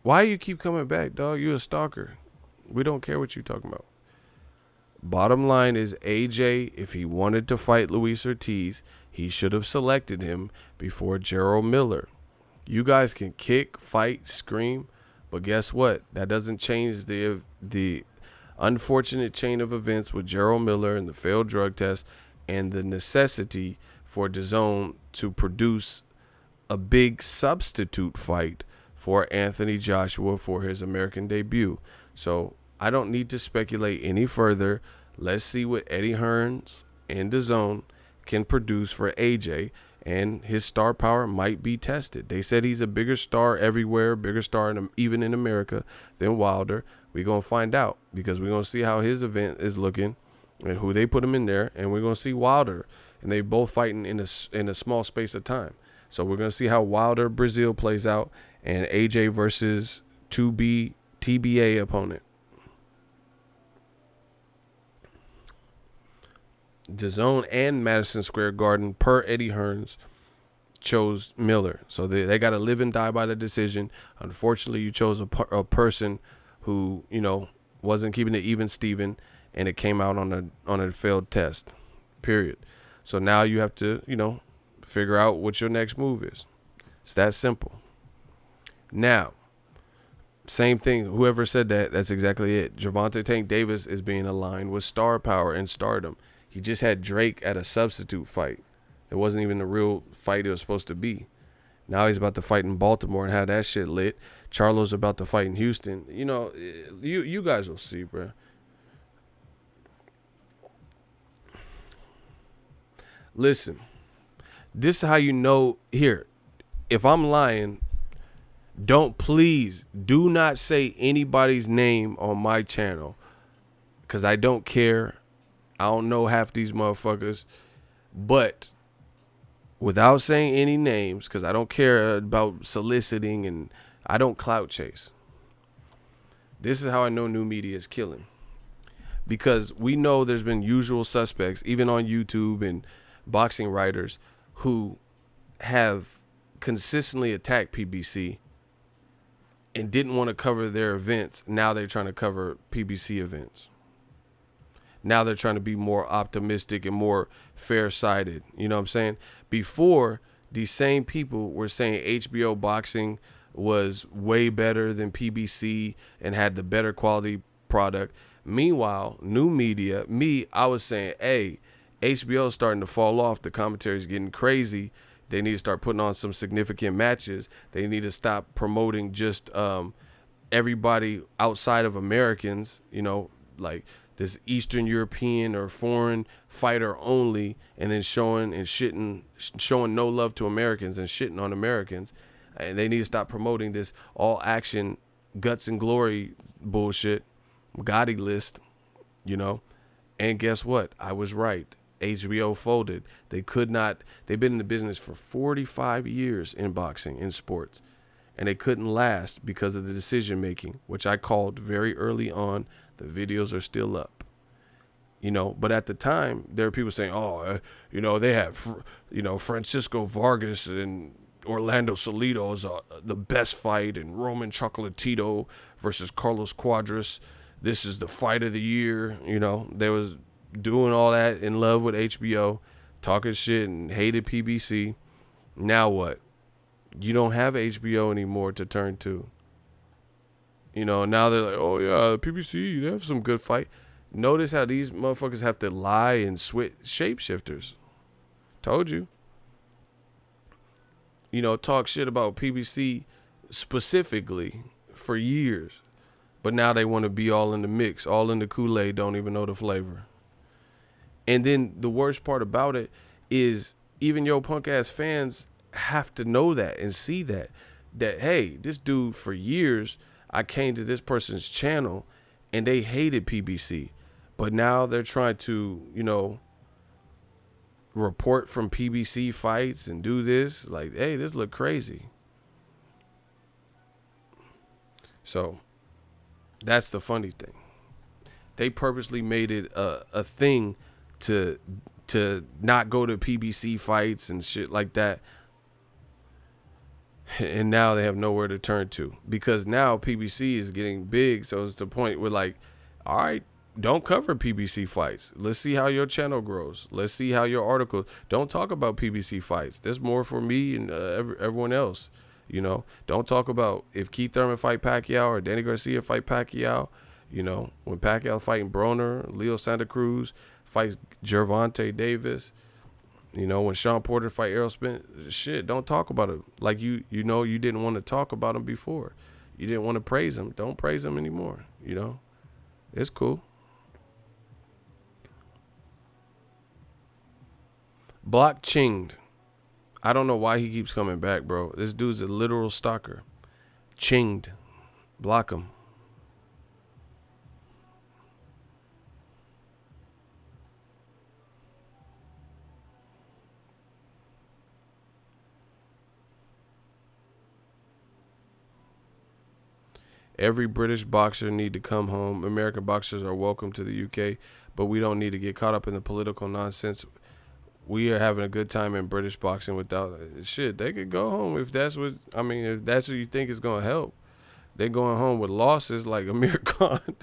Why you keep coming back, dog? You a stalker. We don't care what you talking about. Bottom line is AJ, if he wanted to fight Luis Ortiz, he should have selected him before Gerald Miller. You guys can kick, fight, scream, but guess what? That doesn't change the unfortunate chain of events with Gerald Miller and the failed drug test and the necessity for Dazn to produce a big substitute fight for Anthony Joshua for his American debut. So I don't need to speculate any further. Let's see what Eddie Hearns and Dazn can produce for AJ, and his star power might be tested. They said he's a bigger star everywhere, bigger star even in America than Wilder. We're going to find out because we're going to see how his event is looking and who they put him in there, and we're going to see Wilder, and they both fighting in a small space of time. So we're going to see how Wilder Brazil plays out and AJ versus 2B TBA opponent. Dazn and Madison Square Garden, per Eddie Hearns, chose Miller. So they got to live and die by the decision. Unfortunately, you chose a person who, wasn't keeping it even Steven, and it came out on a failed test, period. So now you have to, figure out what your next move is. It's that simple. Now, same thing. Whoever said that, that's exactly it. Gervonta Tank Davis is being aligned with star power and stardom. He just had Drake at a substitute fight. It wasn't even the real fight it was supposed to be. Now he's about to fight in Baltimore and have that shit lit. Charlo's about to fight in Houston. You guys will see, bro. Listen, this is how you know. Here, if I'm lying, do not say anybody's name on my channel, because I don't care. I don't know half these motherfuckers, but without saying any names, because I don't care about soliciting and I don't clout chase. This is how I know new media is killing, because we know there's been usual suspects, even on YouTube and boxing writers, who have consistently attacked PBC and didn't want to cover their events. Now they're trying to cover PBC events. Now they're trying to be more optimistic and more fair-sided. You know what I'm saying? Before, these same people were saying HBO boxing was way better than PBC and had the better quality product. Meanwhile, new media, I was saying, hey, HBO is starting to fall off. The commentary is getting crazy. They need to start putting on some significant matches. They need to stop promoting just everybody outside of Americans, like this Eastern European or foreign fighter only, and then showing no love to Americans and shitting on Americans. And they need to stop promoting this all action guts and glory bullshit, Gotti list, And guess what? I was right. HBO folded. They've been in the business for 45 years in boxing, in sports, and they couldn't last because of the decision making, which I called very early on. The videos are still up, but at the time there were people saying, they have, Francisco Vargas and Orlando Salido is the best fight, and Roman Chocolatito versus Carlos Cuadras. This is the fight of the year. They was doing all that in love with HBO, talking shit and hated PBC. Now what? You don't have HBO anymore to turn to. Now they're like, oh yeah, PBC, they have some good fight. Notice how these motherfuckers have to lie and switch shapeshifters. Told you. Talk shit about PBC specifically for years. But now they want to be all in the mix, all in the Kool-Aid, don't even know the flavor. And then the worst part about it is even your punk ass fans have to know that and see that, hey, this dude, for years, I came to this person's channel and they hated PBC. But now they're trying to, report from PBC fights and do this. Like, hey, this look crazy. So that's the funny thing. They purposely made it a thing to not go to PBC fights and shit like that. And now they have nowhere to turn to because now PBC is getting big. So it's the point where like, all right, don't cover PBC fights. Let's see how your channel grows. Let's see how your articles. Don't talk about PBC fights. There's more for me and everyone else. You know, don't talk about if Keith Thurman fight Pacquiao or Danny Garcia fight Pacquiao. You know, when Pacquiao fighting Broner, Leo Santa Cruz fights Gervonta Davis. You know, when Sean Porter fight Errol Spence, shit, don't talk about him. Like you know, you didn't want to talk about him before. You didn't want to praise him. Don't praise him anymore. You know, it's cool. Block Chinged. I don't know why he keeps coming back, bro. This dude's a literal stalker. Chinged. Block him. Every British boxer need to come home. American boxers are welcome to the UK, but we don't need to get caught up in the political nonsense. We are having a good time in British boxing without shit. They could go home if that's what if that's what you think is gonna help. They going home with losses like Amir Khan.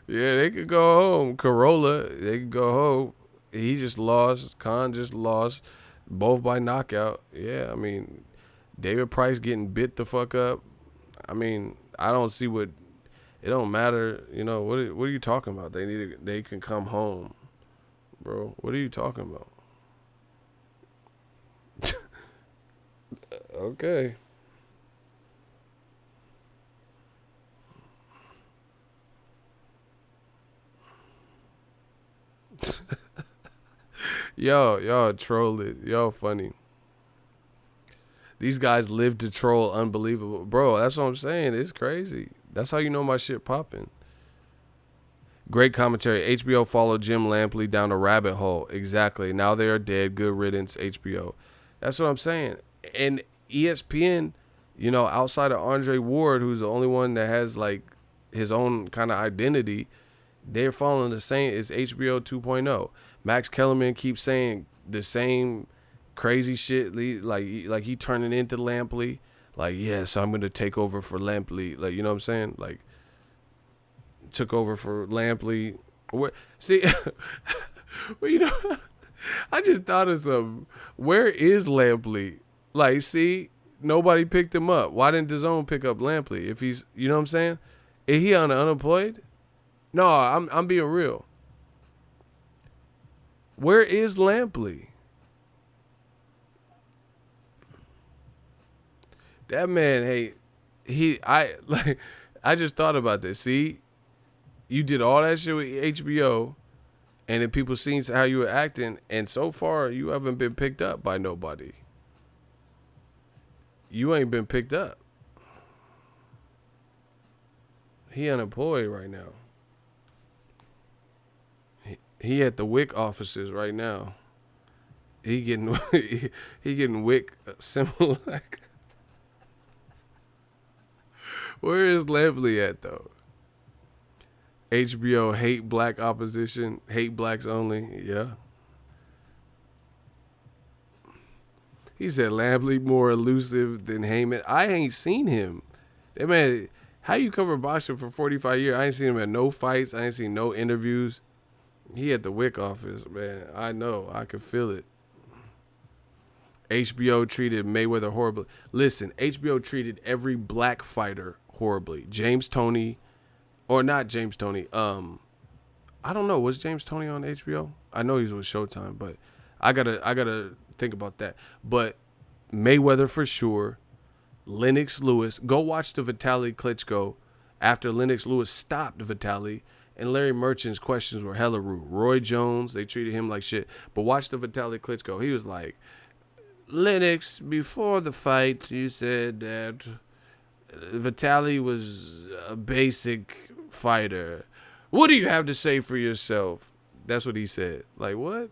Yeah, they could go home. Corolla, they could go home. He just lost. Khan just lost. Both by knockout. Yeah, I mean, David Price getting bit the fuck up. I mean, I don't see what. It don't matter. You know what are you talking about? They can come home, bro. What are you talking about? Okay. Y'all troll it. Y'all funny. These guys live to troll unbelievable. Bro, that's what I'm saying. It's crazy. That's how you know my shit popping. Great commentary. HBO followed Jim Lampley down a rabbit hole. Exactly. Now they are dead. Good riddance, HBO. That's what I'm saying. And ESPN, you know, outside of Andre Ward, who's the only one that has like his own kind of identity, they're following the same. It's HBO 2.0. Max Kellerman keeps saying the same crazy shit, like he turning into Lampley. Like, yes, I'm gonna take over for Lampley. Like, you know what I'm saying? Like, took over for Lampley. See, well, you know, I just thought of something. Where is Lampley? Like, see, nobody picked him up. Why didn't Dazn pick up Lampley? If he's, you know what I'm saying? Is he on unemployed? No, I'm being real. Where is Lampley? That man, hey, I just thought about this. See, you did all that shit with HBO, and then people seen how you were acting, and so far you haven't been picked up by nobody. You ain't been picked up. He unemployed right now. He at the WEC offices right now. He getting WEC similar. Like, where is Lampley at though? HBO hate black opposition, hate blacks only. Yeah. He said Lampley more elusive than Heyman. I ain't seen him. That man, how you cover boxing for 45 years? I ain't seen him at no fights. I ain't seen no interviews. He at the WEC office, man. I know. I can feel it. HBO treated Mayweather horribly. Listen, HBO treated every black fighter horribly. James Toney, or not James Toney. I don't know. Was James Toney on HBO? I know he's with Showtime, but I gotta think about that. But Mayweather for sure. Lennox Lewis. Go watch the Vitaly Klitschko after Lennox Lewis stopped Vitaly. And Larry Merchant's questions were hella rude. Roy Jones, they treated him like shit. But watch the Vitaly Klitschko. He was like, Lennox, before the fight, you said that Vitaly was a basic fighter. What do you have to say for yourself? That's what he said. Like, what?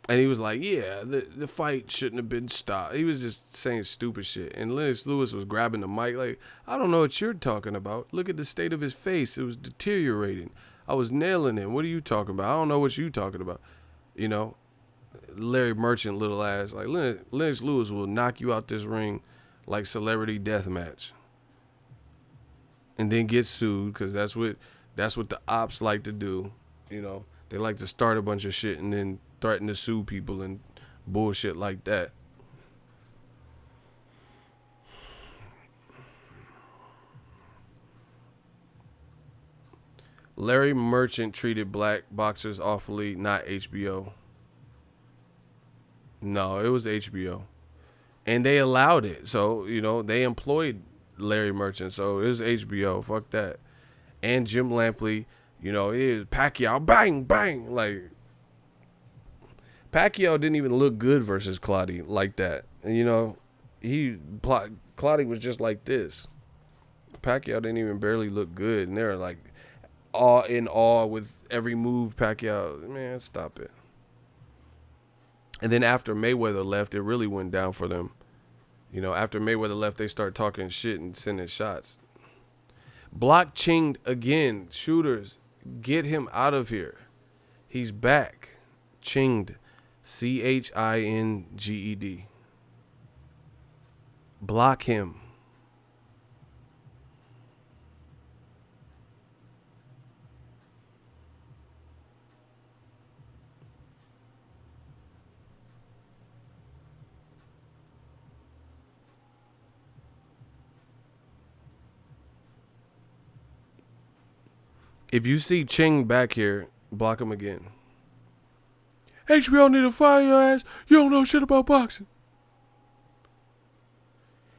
And he was like, yeah, the fight shouldn't have been stopped. He was just saying stupid shit. And Lennox Lewis was grabbing the mic like, I don't know what you're talking about. Look at the state of his face. It was deteriorating. I was nailing him. What are you talking about? I don't know what you talking about. You know, Larry Merchant little ass. Like, Lennox Lewis will knock you out this ring like Celebrity Deathmatch. And then get sued, because that's what the ops like to do. You know, they like to start a bunch of shit and then threaten to sue people and bullshit like that. Larry Merchant treated black boxers awfully, not HBO. No, it was HBO. And they allowed it. So, you know, they employed Larry Merchant. So it was HBO. Fuck that. And Jim Lampley, you know, it is Pacquiao. Bang, bang. Like, Pacquiao didn't even look good versus Clottey like that. And, you know, Clottey was just like this. Pacquiao didn't even barely look good. And they're like in awe with every move Pacquiao. Man, stop it. And then after Mayweather left, it really went down for them. You know, after Mayweather left, they start talking shit and sending shots. Block chinged again. Shooters, get him out of here. He's back. Chinged. Chinged. Block him. If you see Ching back here, block him again. HBO need to fire your ass. You don't know shit about boxing.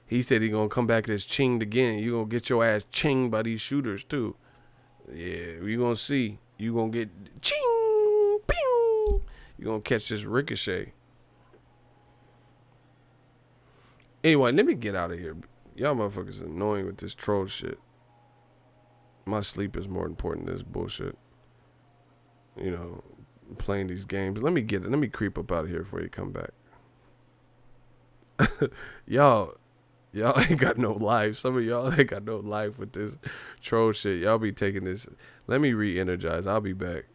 He said he gonna come back as chinged again. You gonna get your ass chinged by these shooters too. Yeah, we gonna see. You gonna get ching, pew. You gonna catch this ricochet. Anyway, let me get out of here. Y'all motherfuckers annoying with this troll shit. My sleep is more important than this bullshit. You know, playing these games. Let me creep up out of here before you come back. Y'all ain't got no life. Some of y'all ain't got no life with this troll shit. Y'all be taking this. Let me re-energize. I'll be back.